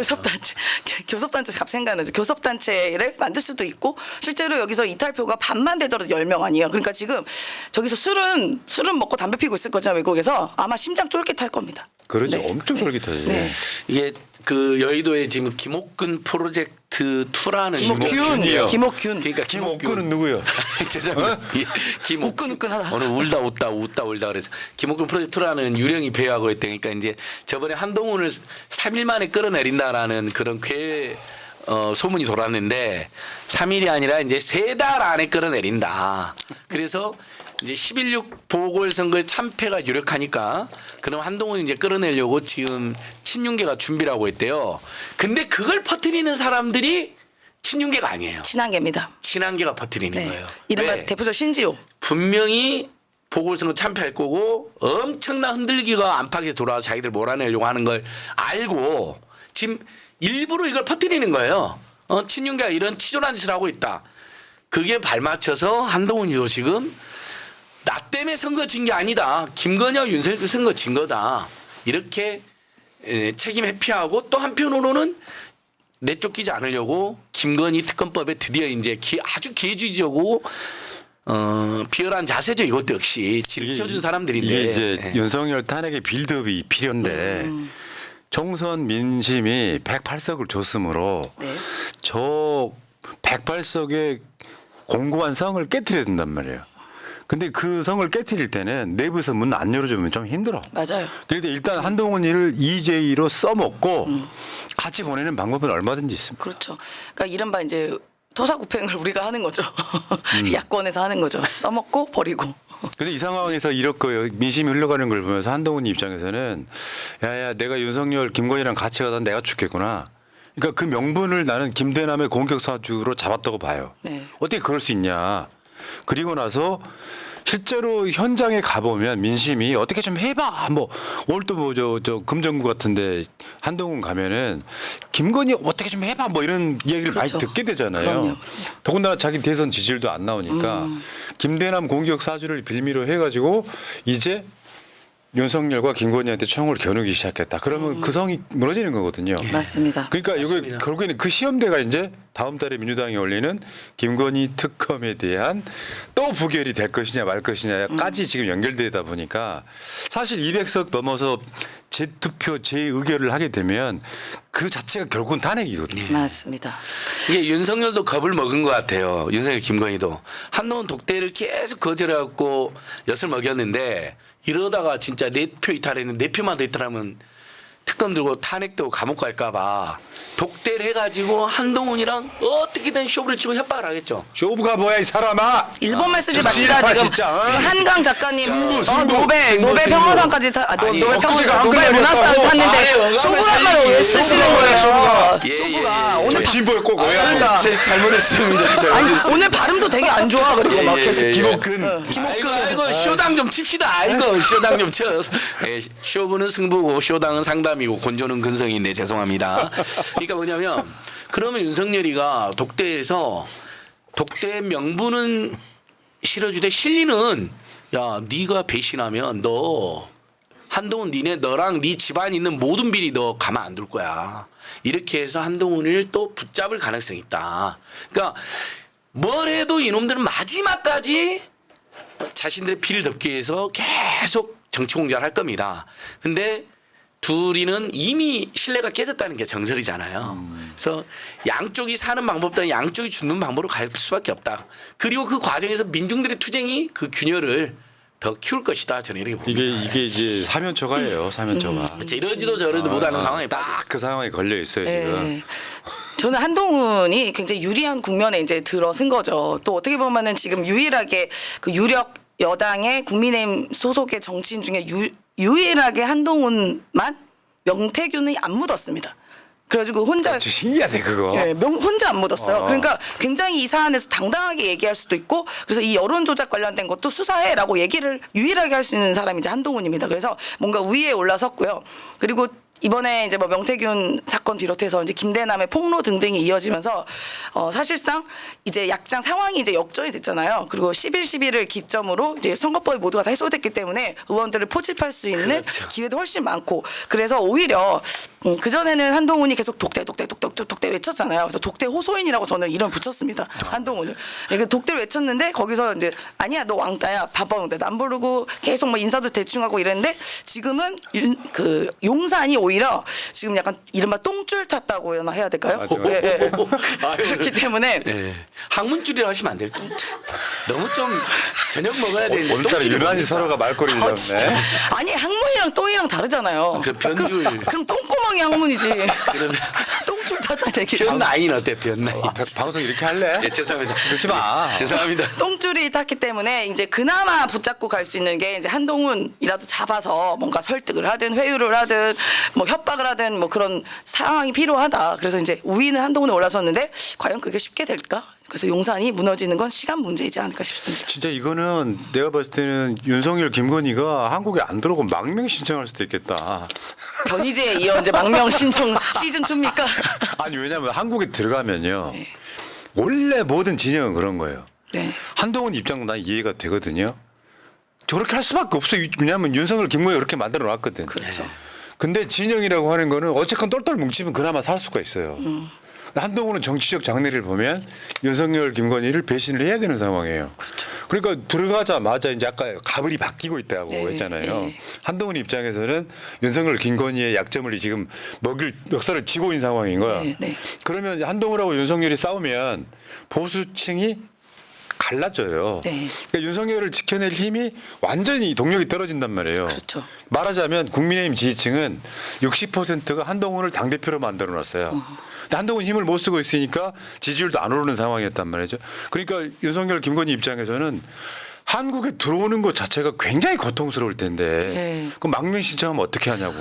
교섭단체 잡생각나죠. 교섭단체를 만들 수도 있고 실제로 여기서 이탈표가 반만 되더라도 10명 아니에요. 그러니까 지금 저기서 술은 먹고 담배 피고 있을 거잖아요. 외국에서 아마 심장 쫄깃할 겁니다. 그러죠. 네. 엄청 쫄깃하지. 네. 이게 그 여의도에 지금 김옥근 프로젝트 2라는 김옥균이요. 김옥균. 그러니까 김옥근은 누구요? 죄송합니다. 우끈우끈하다. 오늘 울다 그래서 김옥근 프로젝트라는 유령이 배회하고 있다니까 이제 저번에 한동훈을 3일 만에 끌어내린다라는 그런 소문이 돌았는데 3일이 아니라 이제 3달 안에 끌어내린다. 그래서 이제 11.6 보궐선거에 참패가 유력하니까 그럼 한동훈이 이제 끌어내려고 지금 친윤계가 준비를 하고 있대요. 근데 그걸 퍼뜨리는 사람들이 친윤계가 아니에요. 친한계입니다. 친한계가 퍼뜨리는 네. 거예요. 이른바 왜? 대표적 신지호. 분명히 보궐선거 참패할 거고 엄청난 흔들기가 안팎에 돌아와서 자기들 몰아내려고 하는 걸 알고 지금 일부러 이걸 퍼뜨리는 거예요. 친윤계가 이런 치졸한 짓을 하고 있다. 그게 발맞춰서 한동훈이도 지금 나 때문에 선거 진 게 아니다. 김건희와 윤석열 선거 진 거다. 이렇게 책임 회피하고 또 한편으로는 내쫓기지 않으려고 김건희 특검법에 드디어 이제 아주 기회주의적이고 비열한 자세죠. 이것도 역시 지켜준 사람들인데. 이게 이제 네. 윤석열 탄핵의 빌드업이 필요한데 총선 민심이 108석을 줬으므로 네. 저 108석의 공고한 성을 깨트려야 된단 말이에요. 근데 그 성을 깨트릴 때는 내부에서 문 안 열어주면 좀 힘들어. 맞아요. 그런데 일단 한동훈이를 EJ로 써먹고 같이 보내는 방법은 얼마든지 있습니다. 그렇죠. 그러니까 이른바 이제 토사구팽을 우리가 하는 거죠. 야권에서 하는 거죠. 써먹고 버리고. 근데 이 상황에서 이렇게 민심이 흘러가는 걸 보면서 한동훈 입장에서는 야야 내가 윤석열 김건희랑 같이 가다 내가 죽겠구나. 그러니까 그 명분을 나는 김대남의 공격 사주로 잡았다고 봐요. 네. 어떻게 그럴 수 있냐. 그리고 나서 실제로 현장에 가보면 민심이 어떻게 좀 해봐. 뭐 오늘 또 뭐 저 금정구 같은데 한동훈 가면은 김건희 어떻게 좀 해봐. 뭐 이런 얘기를 그렇죠. 많이 듣게 되잖아요. 그럼요. 더군다나 자기 대선 지지율도 안 나오니까 김대남 공격 사주를 빌미로 해가지고 이제 윤석열과 김건희한테 총을 겨누기 시작했다. 그러면 그 성이 무너지는 거거든요. 맞습니다. 그러니까 이거 맞습니다. 결국에는 그 시험대가 이제 다음 달에 민주당이 올리는 김건희 특검에 대한 또 부결이 될 것이냐 말 것이냐까지 지금 연결되다 보니까 사실 200석 넘어서 재투표 재의결을 하게 되면 그 자체가 결국은 탄핵이거든요. 맞습니다. 이게 윤석열도 겁을 먹은 것 같아요. 윤석열 김건희도 한동훈 독대를 계속 거절해갖고 엿을 먹였는데 이러다가 진짜 내 표 이탈했는데 내 표만 더 이탈하면 특검 들고 탄핵되고 감옥 갈까봐 독대를 해가지고 한동훈이랑 어떻게든 쇼부를 치고 협박을 하겠죠. 쇼부가 뭐야 이 사람아. 일본말 쓰지 지지리파 맙시다. 지금, 진짜, 어? 지금 한강 작가님 승부. 노벨 평화상까지 아니, 노벨 엊그제가 노벨 한글날이었다고. 문학상 아니, 탔는데 영감을 쇼부란 말을 왜 살리기 쓰시는 쇼부가 거예요? 쇼부가. 쇼부가 오늘 저희 진보에 꼭 오해하고. 그러니까. 잘못했습니다. 아니 잘못했습니다. 오늘 발음도 되게 안 좋아. 그리고 막 계속 기복근. 아이고 쇼당 좀 칩시다. 아이고 쇼당 좀 쳐. 예, 쇼부는 승부고 쇼당은 상담이고 곤조는 근성인데 죄송합니다. 그러니까 뭐냐면 그러면 윤석열이가 독대에서 독대 명분은 실어주되 실리는 야 네가 배신하면 너 한동훈 너랑 네 집안 있는 모든 비리 너 가만 안 둘 거야. 이렇게 해서 한동훈을 또 붙잡을 가능성이 있다. 그러니까 뭘 해도 이놈들은 마지막까지 자신들의 피를 덮기 위해서 계속 정치 공작을 할 겁니다. 근데 둘이는 이미 신뢰가 깨졌다는 게 정설이잖아요. 그래서 양쪽이 사는 방법보다 양쪽이 죽는 방법으로 갈 수밖에 없다. 그리고 그 과정에서 민중들의 투쟁이 그 균열을 더 키울 것이다. 저는 이렇게 봅니다. 이게 이제 사면초가예요. 사면초가. 그렇죠. 이러지도 저러지도 못하는 상황에 딱 그 상황에 걸려 있어요 지금. 네. 저는 한동훈이 굉장히 유리한 국면에 이제 들어선 거죠. 또 어떻게 보면은 지금 유일하게 그 유력 여당의 국민의힘 소속의 정치인 중에 유일하게 한동훈만 명태균이 안 묻었습니다. 그래가지고 혼자 저 신기하네 그거. 예, 혼자 안 묻었어요. 그러니까 굉장히 이 사안에서 당당하게 얘기할 수도 있고 그래서 이 여론 조작 관련된 것도 수사해라고 얘기를 유일하게 할 수 있는 사람이 이제 한동훈입니다. 그래서 뭔가 위에 올라섰고요. 그리고 이번에 이제 뭐 명태균 사건 비롯해서 이제 김대남의 폭로 등등이 이어지면서 사실상 이제 약장 상황이 이제 역전이 됐잖아요. 그리고 11.11을 기점으로 이제 선거법이 모두가 다 해소됐기 때문에 의원들을 포집할 수 있는 그렇죠. 기회도 훨씬 많고 그래서 오히려 그 전에는 한동훈이 계속 독대 외쳤잖아요. 그래서 독대 호소인이라고 저는 이름 붙였습니다. 한동훈을. 그러니까 독대를 외쳤는데 거기서 이제 아니야 너 왕따야 바보인데 남 부르고 계속 뭐 인사도 대충 하고 이랬는데 지금은 그 용산이 오히려 지금 약간 이른바 똥줄 탔다고 해야 될까요? 맞아요. 예, 예. 아유, 그렇기 때문에 예. 학문줄이라 하시면 안 될까? 너무 좀 저녁 먹어야 되는데 오늘따라 똥줄이 유난히 뭡니까? 서로가 말꼬리를 아, 잡네. 진짜. 아니 항문이랑 똥이랑 다르잖아요. 그 변줄. 그럼 똥구멍이 항문이지. 그러면 똥줄 탔다는 얘기죠. 변나인 어때 변나인? 방송 이렇게 할래? 예, 죄송합니다. 그러지 마. 죄송합니다. 똥줄이 탔기 때문에 이제 그나마 붙잡고 갈 수 있는 게 이제 한동훈이라도 잡아서 뭔가 설득을 하든 회유를 하든 뭐 협박을 하든 뭐 그런 상황이 필요하다. 그래서 이제 우위는 한동훈에 올라섰는데 과연 그게 쉽게 될까? 그래서 용산이 무너지는 건 시간 문제이지 않을까 싶습니다. 진짜 이거는 내가 봤을 때는 윤석열 김건희가 한국에 안 들어오고 망명 신청할 수도 있겠다. 변희재에 이어 이제 망명 신청 시즌 2입니까? 아니 왜냐면 한국에 들어가면요. 네. 원래 모든 진영은 그런 거예요. 네. 한동훈 입장도 난 이해가 되거든요. 저렇게 할 수밖에 없어요. 왜냐하면 윤석열 김건희가 그렇게 만들어 놨거든. 그렇죠. 근데 진영이라고 하는 거는 어쨌건 똘똘 뭉치면 그나마 살 수가 있어요. 한동훈은 정치적 장래를 보면 윤석열 김건희를 배신을 해야 되는 상황이에요. 그러니까 들어가자마자 이제 아까 가불이 바뀌고 있다고 네, 했잖아요. 네. 한동훈 입장에서는 윤석열, 김건희의 약점을 지금 먹일 멱살을 쥐고 있는 상황인 거야. 네, 네. 그러면 한동훈하고 윤석열이 싸우면 보수층이 갈라져요. 네. 그러니까 윤석열을 지켜낼 힘이 완전히 동력이 떨어진단 말이에요. 그렇죠. 말하자면 국민의힘 지지층은 60%가 한동훈을 당대표로 만들어놨어요. 근데 한동훈 힘을 못 쓰고 있으니까 지지율도 안 오르는 상황이었단 말이죠. 그러니까 윤석열, 김건희 입장에서는 한국에 들어오는 것 자체가 굉장히 고통스러울 텐데 네. 그럼 망명 신청하면 어떻게 하냐고.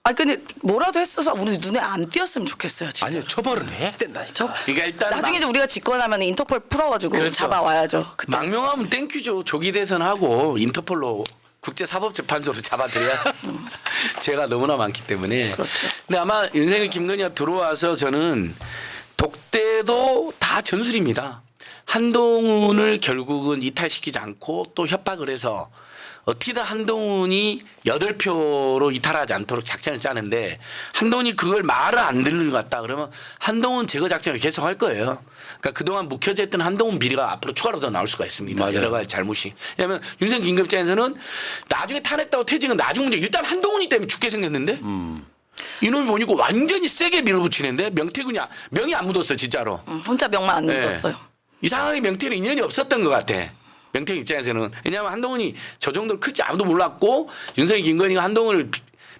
아 근데 뭐라도 했어서 우리 눈에 안 띄었으면 좋겠어요. 진짜. 아니 처벌은 해야 된다니까. 그러니까 일단 나중에 이제 우리가 집권하면 인터폴 풀어가지고 그렇죠. 잡아와야죠. 그때. 망명하면 땡큐죠. 조기 대선하고 인터폴로 국제사법재판소로 잡아들여야 죄가 너무나 많기 때문에. 그렇죠. 근데 아마 윤석열, 김건희가 들어와서 저는 독대도 다 전술입니다. 한동훈을 결국은 이탈시키지 않고 또 협박을 해서 어떻게든 한동훈이 8표로 이탈하지 않도록 작전을 짜는데 한동훈이 그걸 말을 안 듣는 것 같다 그러면 한동훈 제거 작전을 계속 할 거예요. 그러니까 그동안 묵혀져 있던 한동훈 비리가 앞으로 추가로 더 나올 수가 있습니다. 맞아요. 여러 가지 잘못이. 왜냐하면 윤석열, 김건희 입장에서는 나중에 탄핵다고 퇴직은 나중 문제. 일단 한동훈이 때문에 죽게 생겼는데 이놈이 보니까 완전히 세게 밀어붙이는데 명태균이 명이 안 묻었어 진짜로. 혼자 명만 안 네. 묻었어요. 이상하게 명태균 인연이 없었던 것 같아. 명태균 입장에서는. 왜냐하면 한동훈이 저 정도로 클지 아무도 몰랐고 윤석열, 김건희가 한동훈을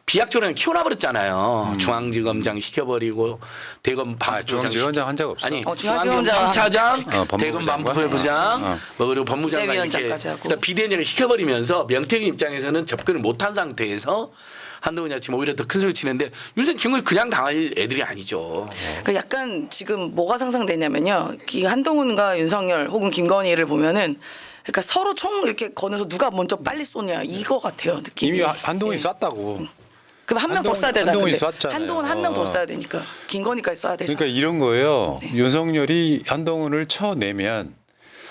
비약적으로 키워놔버렸잖아요. 중앙지검장 시켜버리고 대검 반부부장 중앙지검장 한 적 없어. 아니 중앙지검장 중앙지검장 3차장 법무부 대검 장관? 반부부장 뭐 그리고 법무장관 이렇게 비대위원장까지 하고. 일단 비대위원장을 시켜버리면서 명태균 입장에서는 접근을 못한 상태에서 한동훈이 지금 오히려 더 큰 소리 치는데 윤석열, 김건희 그냥 당할 애들이 아니죠. 그 약간 지금 뭐가 상상되냐면요. 이 한동훈과 윤석열 혹은 김건희를 보면은 그러니까 서로 총 이렇게 거느서 누가 먼저 빨리 쏘냐 이거 같아요 느낌이. 이미 한동훈이 예. 쐈다고. 그럼 한 명 더 한동훈- 쏴야 되나? 한동훈이 근데 쐈잖아요. 한동훈 한 명 더 쏴야 되니까 김건희까지 쏴야 되죠. 그러니까 이런 거예요. 윤석열이 한동훈을 쳐내면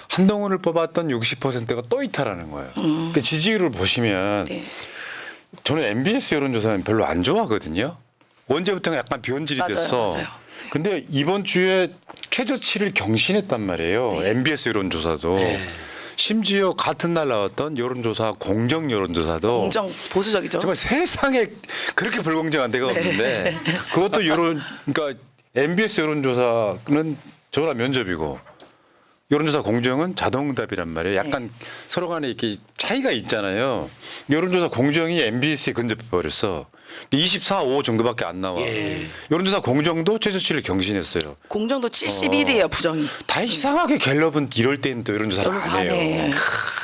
한동훈을 뽑았던 60%가 또 이탈하는 거예요. 그 지지율을 보시면 네. 저는 MBS 여론조사는 별로 안 좋아하거든요. 언제부턴가 약간 비원질이 맞아요, 됐어. 맞아요. 근데 이번 주에 최저치를 경신했단 말이에요. MBS 여론조사도. 심지어 같은 날 나왔던 여론조사 공정 여론조사도 공정 보수적이죠. 정말 세상에 그렇게 불공정한 데가 없는데 그것도 여론 그러니까 MBS 여론조사는 전화 면접이고 여론조사 공정은 자동응답이란 말이에요. 약간 서로 간에 이렇게 차이가 있잖아요. 여론조사 공정이 MBS에 근접해 버렸어. 24, 5 정도밖에 안 나와. 여론조사 공정도 최저치를 경신했어요. 공정도 71이에요 부정이. 다 이상하게 갤럽은 이럴 때는 또 여론조사를 여론조사 안 안 해요.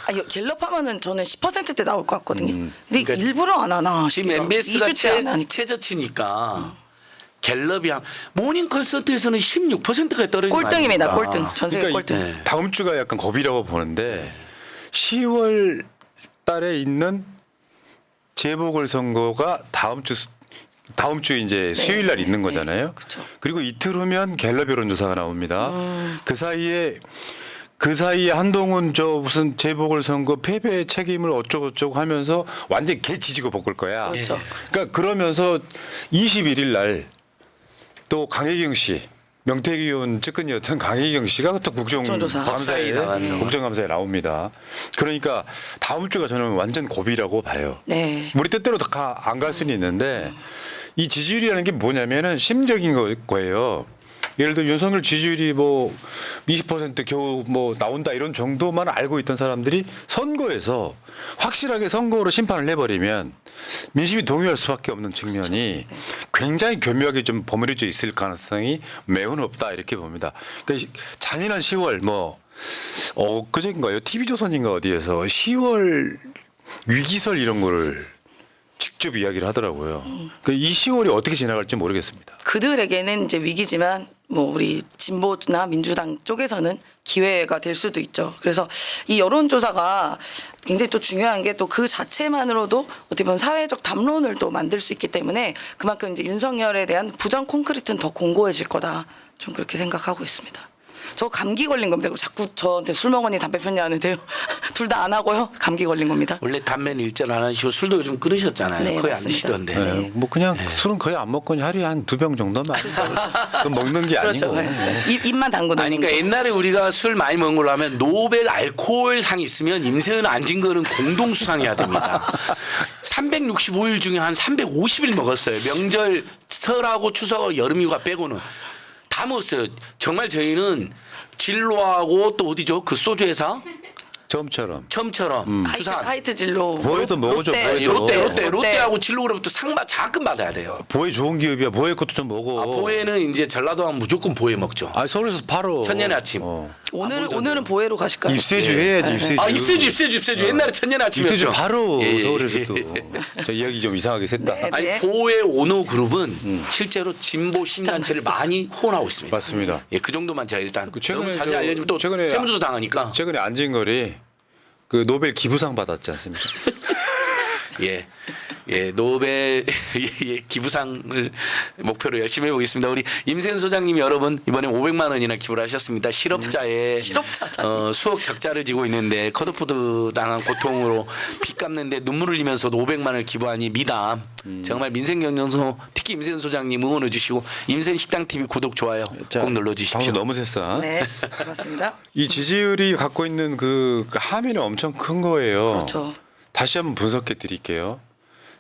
해. 갤럽 하면은 저는 10%대 나올 것 같거든요. 근데 그러니까 일부러 안 하나 지금 싶기도 하고. MBS가 2주째 안 하니까. 최저치니까 갤럽이 모닝 콘서트에서는 16%까지 떨어진 거 꼴등입니다. 아닙니까? 꼴등. 전 세계 그러니까 꼴등. 다음 주가 약간 겁이라고 보는데 10월 달에 있는 재보궐 선거가 다음 주 이제 수요일 날 있는 거잖아요. 그쵸. 그리고 이틀 후면 갤럽 여론조사가 나옵니다. 그 사이에 한동훈 저 무슨 재보궐 선거 패배 책임을 어쩌고저쩌고 하면서 완전 개 지지고 볶을 거야. 그렇죠. 그러니까 그러면서 21일 날 또 강혜경 씨 명태균 의원 측근이었던 강혜경 씨가 또 국정조사. 국정감사에 나왔네요. 국정감사에 나옵니다. 그러니까 다음 주가 저는 완전 고비라고 봐요. 네. 우리 뜻대로 안 갈 수는 있는데 이 지지율이라는 게 뭐냐면은 심적인 거예요. 예를 들어 윤석열 지지율이 뭐 20% 겨우 뭐 나온다 이런 정도만 알고 있던 사람들이 선거에서 확실하게 선거로 심판을 해버리면 민심이 동요할 수밖에 없는 측면이 굉장히 교묘하게 좀 버무려져 있을 가능성이 매우 높다 이렇게 봅니다. 그러니까 잔인한 10월 뭐 엊그제인가요? TV조선인가 어디에서 10월 위기설 이런 거를 직접 이야기를 하더라고요. 그러니까 이 10월이 어떻게 지나갈지 모르겠습니다. 그들에게는 이제 위기지만 뭐 우리 진보나 민주당 쪽에서는 기회가 될 수도 있죠. 그래서 이 여론조사가 굉장히 또 중요한 게 또 그 자체만으로도 어떻게 보면 사회적 담론을 또 만들 수 있기 때문에 그만큼 이제 윤석열에 대한 부정 콘크리트는 더 공고해질 거다. 좀 그렇게 생각하고 있습니다. 저 감기 걸린 겁니다. 그리고 자꾸 저한테 술 먹으니 담배 폈냐 하는데요. 둘 다 안 하고요. 감기 걸린 겁니다. 원래 담배는 일절 안 하시고 술도 요즘 끊으셨잖아요. 네, 거의 안 맞습니다. 드시던데. 네. 뭐 그냥 술은 거의 안 먹고 하루에 한 2병 정도만 그 먹는 게 그렇죠. 아니고. 네. 입만 담그는 아니 그러니까 옛날에 우리가 술 많이 먹은 걸로 하면 노벨 알코올상이 있으면 임세은 안진거는 공동 수상해야 됩니다. 365일 중에 한 350일 먹었어요. 명절 설하고 추석하고 여름휴가 빼고는 다 먹었어요. 정말 저희는 진로하고 또 어디죠? 그 소주 회사 처음처럼 주산 하이트 진로. 보혜도 먹어줘, 롯데. 보혜도. 롯데하고 진로로부터 가끔 받아야 돼요. 보혜 좋은 기업이야. 보혜 것도 좀 먹어. 보혜는 이제 전라도 하면 무조건 보혜 먹죠. 아 서울에서 바로 천년의 아침. 오늘은 보혜로 가실까요? 입세주 해야지 입세주. 아 입세주 옛날에 천년의 아침이었죠. 입세주 바로 예, 예, 서울에서도. 예. 저 이야기 좀 이상하게 샜다. 네. 아니 보혜 오노 그룹은 실제로 진보 신단체를 많이 후원하고 있습니다. 맞습니다. 예, 그 정도만 제가 일단 최근에 너무 자세히 알려주면 또 최근에 세무조사 당하니까. 최근에 안진걸이 그 노벨 기부상 받았지 않습니까? 예. 예, 노벨 기부상을 목표로 열심히 해보겠습니다. 우리 임세은 소장님이 여러분 이번에 500만 원이나 기부를 하셨습니다. 실업자의 수억 적자를 지고 있는데 컷오프 당한 고통으로 빚 갚는데 눈물을 흘리면서도 500만 원을 기부하니 미담. 정말 민생경영소 특히 임세은 소장님 응원해 주시고 임세은 식당TV 구독 좋아요 꼭 눌러주십시오. 방송 너무 셌어. 네, 맞습니다. 이 지지율이 갖고 있는 그 함의는 엄청 큰 거예요. 그렇죠. 다시 한번 분석해 드릴게요.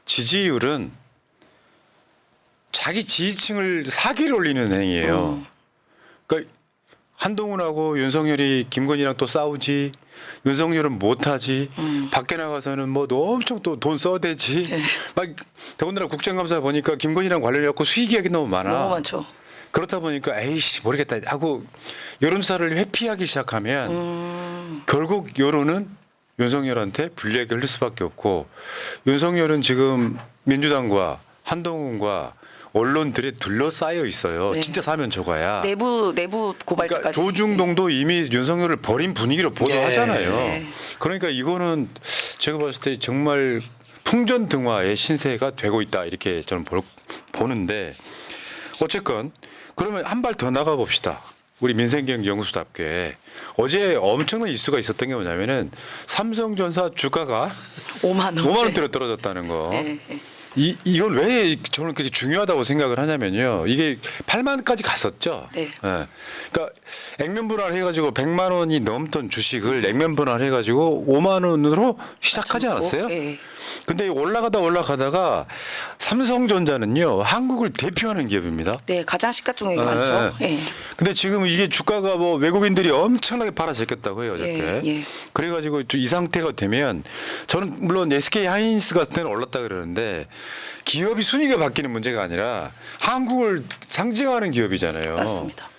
지지율은 자기 지지층을 사기를 올리는 행위예요. 그러니까 한동훈하고 윤석열이 김건희랑 또 싸우지. 윤석열은 못하지. 밖에 나가서는 뭐 엄청 또 돈 써대지. 막 더군다나 국정감사 보니까 김건희랑 관련해갖고 수익 이야기 너무 많아. 너무 많죠. 그렇다 보니까 에이씨 모르겠다 하고 여론사를 회피하기 시작하면 결국 여론은 윤석열한테 불리하게 흘릴 수밖에 없고 윤석열은 지금 민주당과 한동훈과 언론들에 둘러싸여 있어요. 네. 진짜 사면 저거야. 내부 고발자까지. 그러니까 조중동도 이미 윤석열을 버린 분위기로 보도하잖아요. 네. 그러니까 이거는 제가 봤을 때 정말 풍전등화의 신세가 되고 있다 이렇게 저는 보는데 어쨌건 그러면 한 발 더 나가 봅시다. 우리 민생경영 연구소답게 어제 엄청난 이슈가 있었던 게 뭐냐면은 삼성전자 주가가 5만 5만 원대로 떨어졌다는 거. 네. 이건 왜 저는 그렇게 중요하다고 생각을 하냐면요. 이게 8만까지 갔었죠. 네. 예. 그러니까 액면 분할해가지고 100만 원이 넘던 주식을 액면 분할해가지고 5만 원으로 시작하지 않았어요? 네. 근데 올라가다가 삼성전자는요 한국을 대표하는 기업입니다. 네, 가장 시가총액이 많죠. 예. 근데 지금 이게 주가가 뭐 외국인들이 엄청나게 팔아제꼈다고 해요 어저께. 예. 그래가지고 이 상태가 되면 저는 물론 SK 하이닉스 같은 데는 올랐다 그러는데 기업이 순위가 바뀌는 문제가 아니라 한국을 상징하는 기업이잖아요. 맞습니다.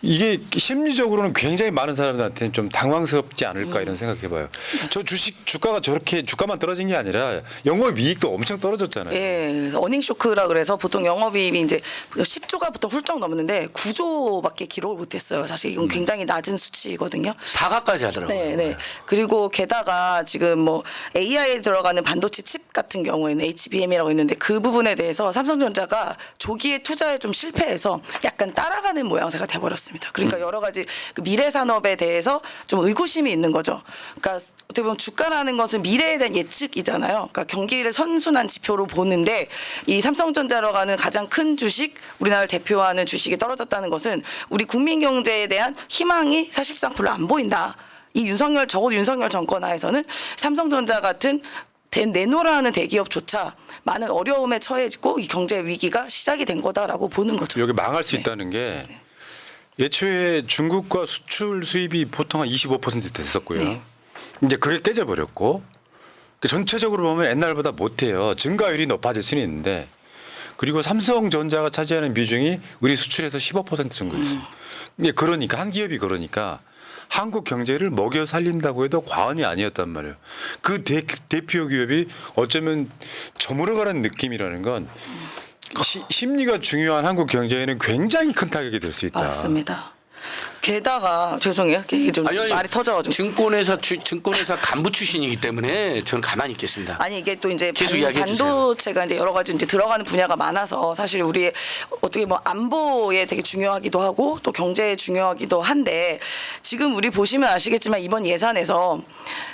이게 심리적으로는 굉장히 많은 사람들한테는 좀 당황스럽지 않을까 이런 생각해봐요. 저 주가가 저렇게 주가만 떨어진 게 아니라 영업이익도 엄청 떨어졌잖아요. 예, 어닝 쇼크라 그래서 보통 영업이익이 이제 10조가 보통 훌쩍 넘는데 9조밖에 기록을 못했어요. 사실 이건 굉장히 낮은 수치거든요. 사과까지 하더라고요. 네. 그리고 게다가 지금 뭐 AI에 들어가는 반도체 칩 같은 경우에는 HBM이라고 있는데 그 부분에 대해서 삼성전자가 조기에 투자에 좀 실패해서 약간 따라가는 모양새가 돼버렸습니다. 그러니까 여러 가지 그 미래 산업에 대해서 좀 의구심이 있는 거죠. 그러니까 어떻게 보면 주가라는 것은 미래에 대한 예측이잖아요. 그러니까 경기를 선순환 지표로 보는데 이 삼성전자로 가는 가장 큰 주식, 우리나라를 대표하는 주식이 떨어졌다는 것은 우리 국민 경제에 대한 희망이 사실상 별로 안 보인다. 적어도 윤석열 정권 하에서는 삼성전자 같은 내노라는 대기업조차 많은 어려움에 처해지고 이 경제 위기가 시작이 된 거다라고 보는 거죠. 여기 망할 수 있다는 게 예초에 중국과 수출 수입이 보통 한 25% 됐었고요. 네. 이제 그게 깨져버렸고 전체적으로 보면 옛날보다 못해요. 증가율이 높아질 수는 있는데 그리고 삼성전자가 차지하는 비중이 우리 수출에서 15% 정도 있어요. 그러니까 한 기업이 그러니까 한국 경제를 먹여 살린다고 해도 과언이 아니었단 말이에요. 그 대표 기업이 어쩌면 저물어가는 느낌이라는 건 심리가 중요한 한국 경제에는 굉장히 큰 타격이 될 수 있다. 맞습니다. 게다가 죄송해요. 이게 좀 아니, 말이 터져가지고. 증권회사 간부 출신이기 때문에 저는 가만히 있겠습니다. 아니 이게 또 이제 계속 이야기해 주세요. 반도체가 이제 여러 가지 이제 들어가는 분야가 많아서 사실 우리 어떻게 뭐 안보에 되게 중요하기도 하고 또 경제에 중요하기도 한데 지금 우리 보시면 아시겠지만 이번 예산에서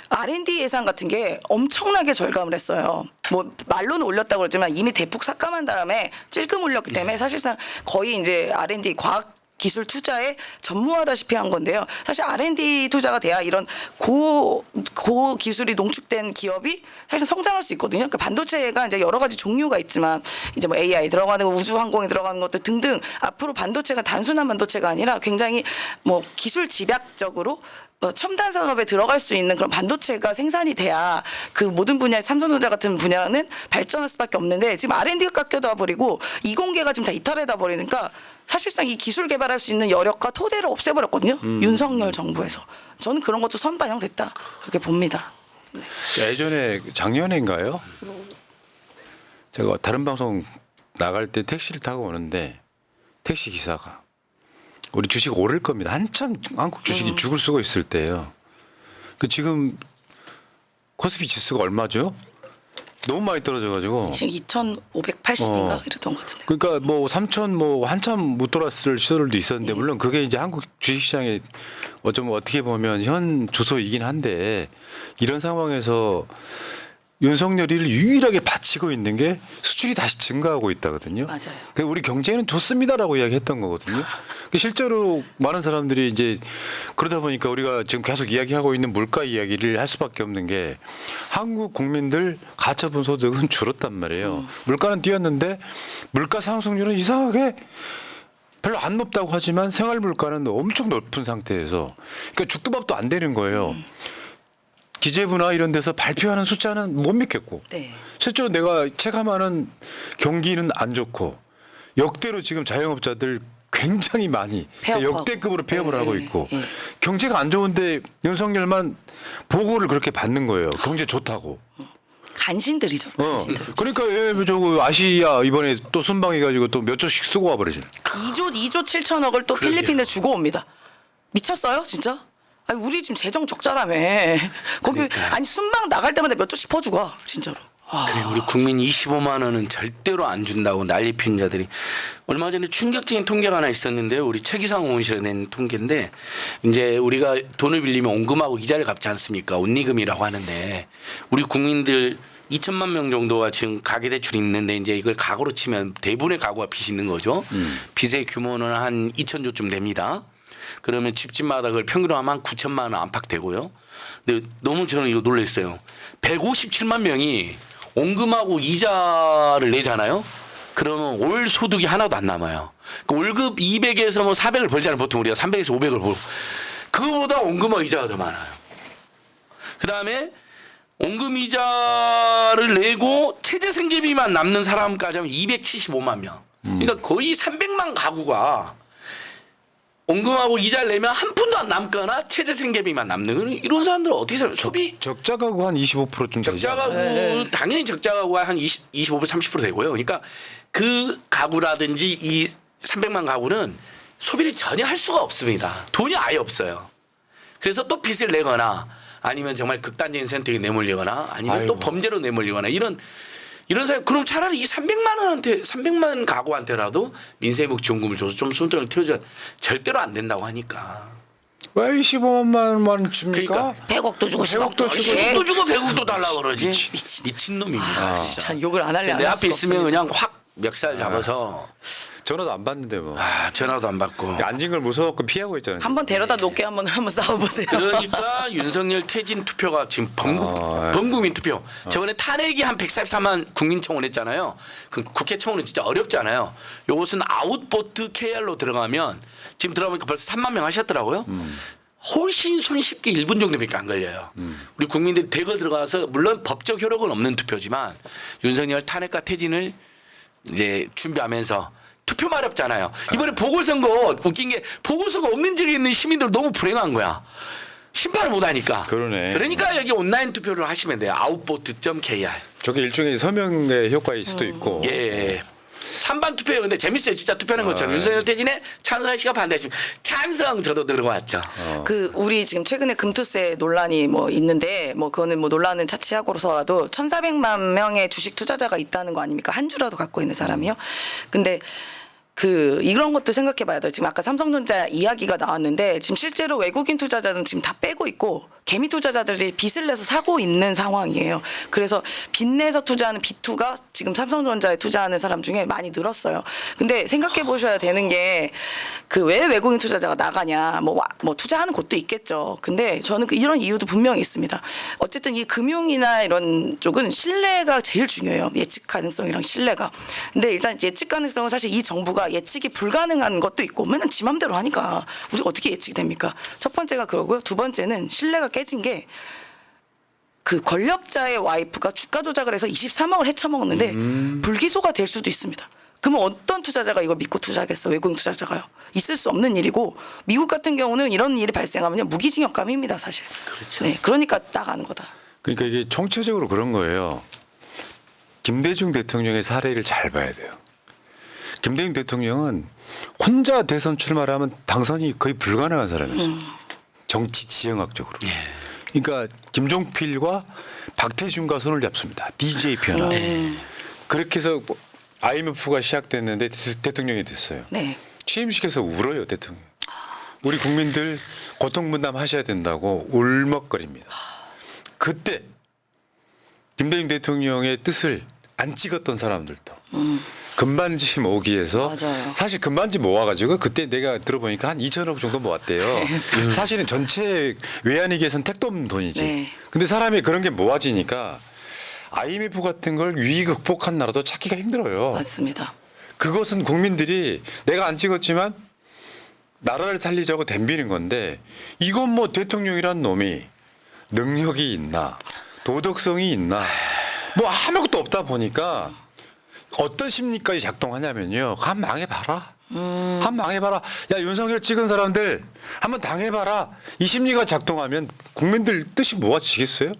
R&D 예산 같은 게 엄청나게 절감을 했어요. 뭐 말로는 올렸다고 그러지만 이미 대폭 삭감한 다음에 찔끔 올렸기 때문에 사실상 거의 이제 R&D 과학 기술 투자에 전무하다시피 한 건데요. 사실 R&D 투자가 돼야 이런 고 기술이 농축된 기업이 사실 성장할 수 있거든요. 그러니까 반도체가 이제 여러 가지 종류가 있지만 이제 뭐 AI 들어가는 거, 우주 항공에 들어가는 것들 등등 앞으로 반도체가 단순한 반도체가 아니라 굉장히 뭐 기술 집약적으로 첨단 산업에 들어갈 수 있는 그런 반도체가 생산이 돼야 그 모든 분야의 삼성전자 같은 분야는 발전할 수밖에 없는데 지금 R&D가 깎여다 버리고 이공계가 지금 다 이탈해다 버리니까 사실상 이 기술 개발할 수 있는 여력과 토대를 없애버렸거든요. 윤석열 정부에서. 저는 그런 것도 선반영됐다 그렇게 봅니다. 예전에 작년인가요? 제가 다른 방송 나갈 때 택시를 타고 오는데 택시 기사가 우리 주식 오를 겁니다. 한참 한국 주식이 죽을 수가 있을 때예요. 그 지금 코스피 지수가 얼마죠? 너무 많이 떨어져가지고. 지금 2,580인가 이랬던 것 같은데. 그러니까 뭐 3천 뭐 한참 못 돌았을 시절도 있었는데 물론 그게 이제 한국 주식시장에 어쩌면 어떻게 보면 현 조소이긴 한데 이런 상황에서 윤석열이를 유일하게 바치고 있는 게 수출이 다시 증가하고 있다거든요. 맞아요. 그러니까 우리 경제는 좋습니다라고 이야기했던 거거든요. 실제로 많은 사람들이 이제 그러다 보니까 우리가 지금 계속 이야기하고 있는 물가 이야기를 할 수밖에 없는 게 한국 국민들 가처분 소득은 줄었단 말이에요. 물가는 뛰었는데 물가 상승률은 이상하게 별로 안 높다고 하지만 생활 물가는 엄청 높은 상태에서 그러니까 죽도 밥도 안 되는 거예요. 기재부나 이런 데서 발표하는 숫자는 못 믿겠고 네. 실제로 내가 체감하는 경기는 안 좋고 역대로 지금 자영업자들 굉장히 많이 폐업하고. 역대급으로 폐업을 네, 하고 네, 있고 네. 경제가 안 좋은데 윤석열만 보고를 그렇게 받는 거예요. 경제 좋다고. 간신들이죠. 간신들. 그러니까 저거 아시아 이번에 또 순방해가지고 또 몇 조씩 쓰고 와버리잖아요. 2조 7천억을 또 필리핀에 주고 옵니다. 미쳤어요, 진짜? 아니 우리 지금 재정 적자라며. 거기 아니 순방 나갈 때마다 몇 조씩 퍼주고 진짜로. 그래, 우리 국민 25만 원은 절대로 안 준다고 난리 피는 자들이 얼마 전에 충격적인 통계가 하나 있었는데 우리 최기상 의원실에 낸 통계인데 이제 우리가 돈을 빌리면 원금하고 이자를 갚지 않습니까? 온리금이라고 하는데 우리 국민들 2천만 명 정도가 지금 가계대출이 있는데 이제 이걸 가구로 치면 대부분의 가구가 빚이 있는 거죠. 빚의 규모는 한 2천조쯤 됩니다. 그러면 집집마다 그걸 평균으로 하면 한 9천만 원 안팎되고요. 근데 너무 저는 이거 놀랐어요. 157만 명이 원금하고 이자를 내잖아요. 그러면 올 소득이 하나도 안 남아요. 그러니까 월급 200에서 뭐 400을 벌잖아요. 보통 우리가 300에서 500을 벌고. 그거보다 원금하고 이자가 더 많아요. 그다음에 원금 이자를 내고 체제 생계비만 남는 사람까지 하면 275만 명. 그러니까 거의 300만 가구가 원금하고 이자를 내면 한 푼도 안 남거나 체제 생계비만 남는 이런 사람들은 어떻게 살아요? 소비 적자 가구 한 25%좀 되죠. 적자 가구 당연히 적자 가구가 한 25% 30% 되고요. 그러니까 그 가구라든지 이 300만 가구는 소비를 전혀 할 수가 없습니다. 돈이 아예 없어요. 그래서 또 빚을 내거나 아니면 정말 극단적인 선택에 내몰리거나 아니면 또 범죄로 내몰리거나 이런 사람 그럼 차라리 이 300만 가구한테라도 민생복지원금을 줘서 좀 순통을 틔워줘야 절대로 안 된다고 하니까. 왜 25만 원 줍니까? 그러니까 100억도 주고 100억도 주고 10억도 주고 100억도 달라고 그러지. 미친놈입니다. 진짜 욕을 안 할래 내 안 할 앞에 수가 있으면 없습니다. 그냥 확 멱살 잡아서 전화도 안 받는데 뭐. 전화도 안 받고. 앉은 걸 무서워갖고 피하고 있잖아요. 한번 데려다 놓게 한번 싸워보세요. 그러니까 윤석열 퇴진 투표가 지금 범국민 투표. 저번에 탄핵이 한 143만 국민청원 했잖아요. 그 국회청원은 진짜 어렵잖아요. 요것은 아웃보트 KR로 들어가면 지금 들어가니까 벌써 3만 명 하셨더라고요. 훨씬 손쉽게 1분 정도밖에 안 걸려요. 우리 국민들이 대거 들어가서 물론 법적 효력은 없는 투표지만 윤석열 탄핵과 퇴진을 이제 준비하면서 투표 마렵잖아요. 이번에 보궐선거 웃긴 게 보궐선거 없는 지역에 있는 시민들 너무 불행한 거야. 심판을 못 하니까. 그러네. 그러니까 여기 온라인 투표를 하시면 돼요. outvote.kr. 저게 일종의 서명의 효과일 수도 있고. 예. 찬반 투표예요. 근데 재밌어요. 진짜 투표하는 것처럼. 윤석열 퇴진에 찬성 씨가 반대하시고 찬성 저도 들어왔죠. 우리 지금 최근에 금투세 논란이 뭐 있는데 뭐 그거는 뭐 논란은 차치하고서라도 1,400만 명의 주식 투자자가 있다는 거 아닙니까? 한 주라도 갖고 있는 사람이요. 근데 이런 것도 생각해 봐야 돼요. 지금 아까 삼성전자 이야기가 나왔는데 지금 실제로 외국인 투자자는 지금 다 빼고 있고 개미 투자자들이 빚을 내서 사고 있는 상황이에요. 그래서 빚 내서 투자하는 B2가 지금 삼성전자에 투자하는 사람 중에 많이 늘었어요. 근데 생각해 보셔야 되는 게 왜 외국인 투자자가 나가냐. 뭐 투자하는 곳도 있겠죠. 근데 저는 이런 이유도 분명히 있습니다. 어쨌든 이 금융이나 이런 쪽은 신뢰가 제일 중요해요. 예측 가능성이랑 신뢰가. 근데 일단 예측 가능성은 사실 이 정부가 예측이 불가능한 것도 있고 맨날 지 맘대로 하니까 우리가 어떻게 예측이 됩니까? 첫 번째가 그러고요. 두 번째는 신뢰가 깨진 게 권력자의 와이프가 주가 조작을 해서 23억을 헤쳐먹었는데 불기소가 될 수도 있습니다. 그러면 어떤 투자자가 이걸 믿고 투자하겠어? 외국인 투자자가요. 있을 수 없는 일이고 미국 같은 경우는 이런 일이 발생하면 무기징역감입니다. 사실. 그렇죠. 네, 그러니까 나가는 거다. 그러니까 이게 총체적으로 그런 거예요. 김대중 대통령의 사례를 잘 봐야 돼요. 김대중 대통령은 혼자 대선 출마를 하면 당선이 거의 불가능한 사람이었어요. 정치 지형학적으로. 그러니까 김종필과 박태준과 손을 잡습니다. DJ 편하. 그렇게 해서 IMF가 시작됐는데 대통령이 됐어요. 네. 취임식에서 울어요, 대통령. 우리 국민들 고통 분담하셔야 된다고 울먹거립니다. 그때 김대중 대통령의 뜻을 안 찍었던 사람들도 금반지 모기에서 맞아요. 사실 금반지 모아가지고 그때 내가 들어보니까 한 2천억 정도 모았대요. 사실은 전체 외환위기에서는 택도 없는 돈이지. 네. 근데 사람이 그런 게 모아지니까 IMF 같은 걸 위기 극복한 나라도 찾기가 힘들어요. 맞습니다. 그것은 국민들이 내가 안 찍었지만 나라를 살리자고 덤비는 건데 이건 뭐 대통령이란 놈이 능력이 있나 도덕성이 있나 뭐 아무것도 없다 보니까 어떤 심리까지 작동하냐면요. 한 망해봐라. 한 망해봐라. 야 윤석열 찍은 사람들 한번 당해봐라. 이 심리가 작동하면 국민들 뜻이 모아지겠어요?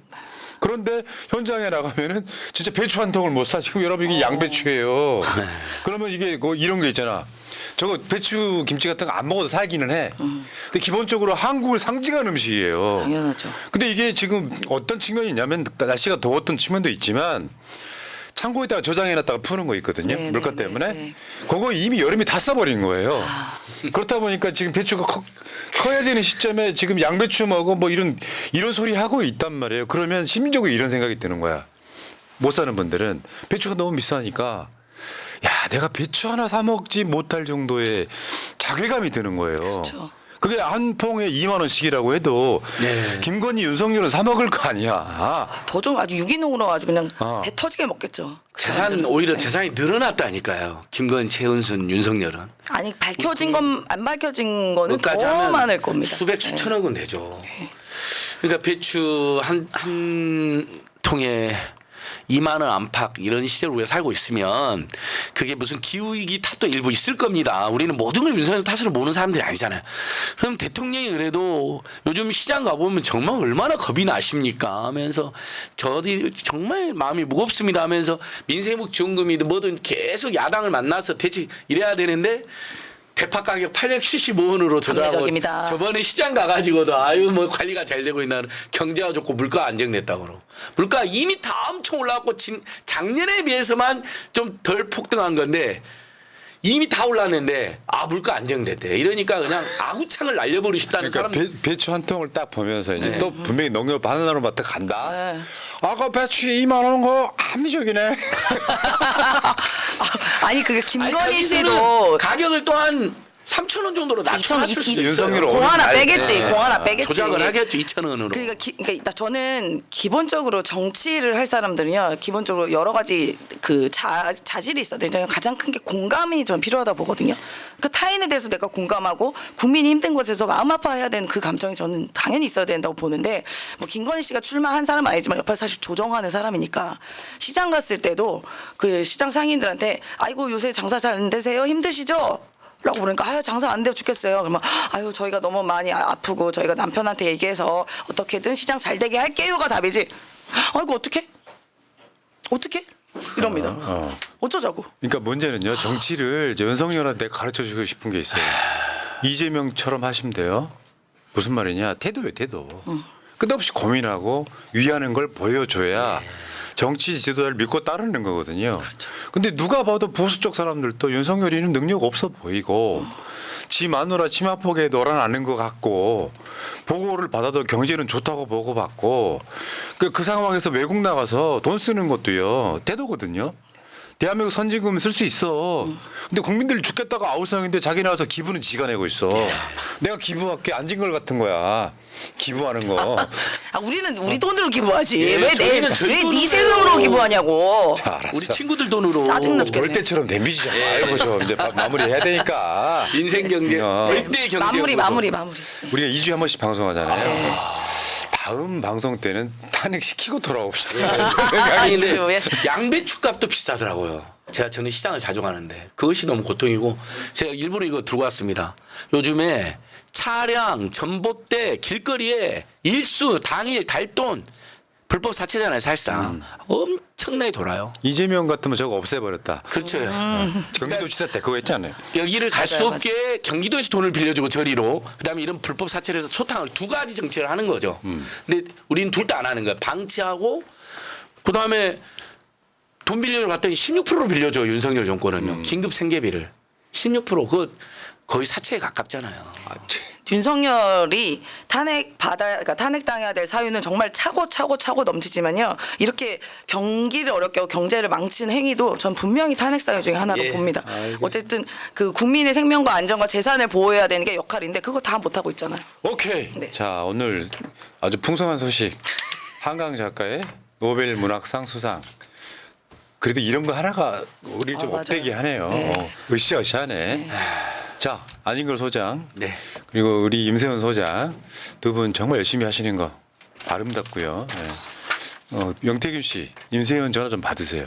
그런데 현장에 나가면은 진짜 배추 한 통을 못 사. 지금 여러분 이게 양배추예요. 그러면 이게 뭐 이런 거 있잖아. 저거 배추 김치 같은 거 안 먹어도 살기는 해. 근데 기본적으로 한국을 상징하는 음식이에요. 당연하죠. 근데 이게 지금 어떤 측면이 있냐면 날씨가 더웠던 측면도 있지만 창고에다가 저장해놨다가 푸는 거 있거든요. 네, 물가 네, 때문에. 네. 그거 이미 여름이 다 써버린 거예요. 그렇다 보니까 지금 배추가 커야 되는 시점에 지금 양배추 먹어 뭐 이런 소리 하고 있단 말이에요. 그러면 심리적으로 이런 생각이 드는 거야. 못 사는 분들은 배추가 너무 비싸니까 야 내가 배추 하나 사 먹지 못할 정도의 자괴감이 드는 거예요. 그렇죠. 그게 한 통에 2만 원씩이라고 해도 네. 김건희 윤석열은 사 먹을 거 아니야. 더 좀 아주 유기농으로 아주 그냥 어. 배 터지게 먹겠죠. 그 재산 사람들은. 오히려 재산이 늘어났다니까요. 김건희, 최은순, 윤석열은. 아니 밝혀진 건 안 밝혀진 거는 그것까지 더 하면 많을 겁니다. 수백 수천억은 되죠. 그러니까 배추 한 통에 2만 원 안팎 이런 시대를 우리가 살고 있으면 그게 무슨 기후위기 탓도 일부 있을 겁니다. 우리는 모든 걸 윤석열 탓으로 보는 사람들이 아니잖아요. 그럼 대통령이 그래도 요즘 시장 가보면 정말 얼마나 겁이 나십니까 하면서 저도 정말 마음이 무겁습니다 하면서 민생회복 지원금이든 뭐든 계속 야당을 만나서 대책 이래야 되는데 대파 가격 875원으로 조작하고 합리적입니다. 저번에 시장 가가지고도 아유 뭐 관리가 잘 되고 있나 경제가 좋고 물가 안정됐다고 그러고 물가 이미 다 엄청 올라갔고 작년에 비해서만 좀 덜 폭등한 건데 이미 다 올랐는데 물가 안정됐대 이러니까 그냥 아구창을 날려버리고 싶다는 그러니까 사람 배추 한 통을 딱 보면서 이제 또 분명히 농협 바나나로 마트 간다. 네. 아까 배추 2만 원 거 합리적이네. 아니 그게 김건희 거기서는 씨도 가격을 또한 3,000원 정도로 낮춰놨을 수도 있어요. 윤석열 공 하나 오늘 빼겠지. 날- 공 하나 빼겠지. 조작을 하겠죠 2,000원으로. 그러니까 저는 기본적으로 정치를 할 사람들은요 기본적으로 여러 가지 자질이 있어야 되잖아요. 가장 큰 게 공감이 전 필요하다 보거든요. 그 타인에 대해서 내가 공감하고 국민이 힘든 것에서 마음 아파해야 되는 그 감정이 저는 당연히 있어야 된다고 보는데 뭐 김건희 씨가 출마한 사람은 아니지만 옆에 사실 조정하는 사람이니까 시장 갔을 때도 그 시장 상인들한테 아이고 요새 장사 잘 안 되세요 힘드시죠? 라고 그러니까 아유 장사 안 돼요 죽겠어요. 그러면 아유 저희가 너무 많이 아프고 저희가 남편한테 얘기해서 어떻게든 시장 잘 되게 할게요가 답이지. 아이고 어떻게? 이럽니다. 어쩌자고. 그러니까 문제는요. 정치를 이제 윤석열한테 가르쳐주고 싶은 게 있어요. 이재명처럼 하시면 돼요. 무슨 말이냐. 태도예요. 태도. 끝없이 고민하고 위하는 걸 보여줘야 정치 지도자를 믿고 따르는 거거든요. 근데 누가 봐도 보수 쪽 사람들도 윤석열이는 능력 없어 보이고 지 마누라 치마폭에 놀아나는 것 같고 보고를 받아도 경제는 좋다고 보고받고 그 상황에서 외국 나가서 돈 쓰는 것도요. 태도거든요. 대한민국 선진금 쓸 수 있어. 근데 국민들 죽겠다가 아우성인데 자기 나와서 기부는 지가 내고 있어. 내가 기부할게 앉은 걸 같은 거야. 기부하는 거. 우리는 우리 돈으로 기부하지. 예, 저희는 저희 왜네 돈으로 세금으로 기부하냐고. 자, 알았어. 우리 친구들 돈으로 짜증나 죽겠네. 볼 때처럼 데미지 좀 말고 좀 이제 마무리해야 되니까. 인생 경제, 절대 경제 마무리. 우리가 2주에 한 번씩 방송하잖아요. 다음 방송 때는 탄핵시키고 돌아옵시다. 아니 근데 왜? 양배추 값도 비싸더라고요. 저는 시장을 자주 가는데 그것이 너무 고통이고 제가 일부러 이거 들고 왔습니다. 요즘에 차량, 전봇대, 길거리에 일수, 당일, 달돈 불법 사채잖아요. 사실상 엄청나게 돌아요. 이재명 같으면 저거 없애버렸다. 그렇죠. 경기도지사 때 그거 했잖아요. 여기를 갈 수 맞아요, 없게 경기도에서 돈을 빌려주고 저리로 그다음에 이런 불법 사채를 해서 소탕을 두 가지 정책을 하는 거죠. 근데 우리는 둘 다 안 하는 거예요. 방치하고 그다음에 돈 빌려러 갔더니 16%로 빌려줘 윤석열 정권은요. 긴급 생계비를 16% 그거 거의 사채에 가깝잖아요. 윤석열이 그러니까 탄핵당해야 될 사유는 정말 차고 넘치지만요. 이렇게 경기를 어렵게 하고 경제를 망친 행위도 전 분명히 탄핵 사유 중에 하나로 예, 봅니다. 어쨌든 그 국민의 생명과 안전과 재산을 보호해야 되는 게 역할인데 그거 다 못하고 있잖아요. 오케이. 네. 자, 오늘 아주 풍성한 소식. 한강 작가의 노벨 문학상 수상. 그래도 이런 거 하나가 우리를 좀 맞아요. 업되게 하네요. 네. 으쌰으쌰하네. 자, 안진걸 소장. 네. 그리고 우리 임세훈 소장. 두 분 정말 열심히 하시는 거 아름답고요. 네. 명태균 씨, 임세훈 전화 좀 받으세요.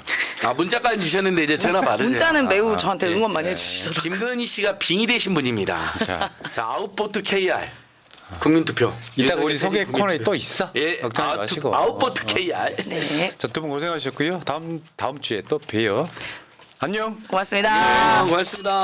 문자까지 주셨는데 이제 전화 받으세요. 문자는 매우 저한테 응원 많이 네. 해주시더라고요. 김건희 씨가 빙의 되신 분입니다. 자. 아웃보트 KR 국민투표. 이따가 우리 소개 국민투표. 코너에 또 있어. 예, 걱정하지 마시고. 아웃보트 KR. 네. 자, 두 분 고생하셨고요. 다음 주에 또 봬요. 안녕. 고맙습니다. 고맙습니다.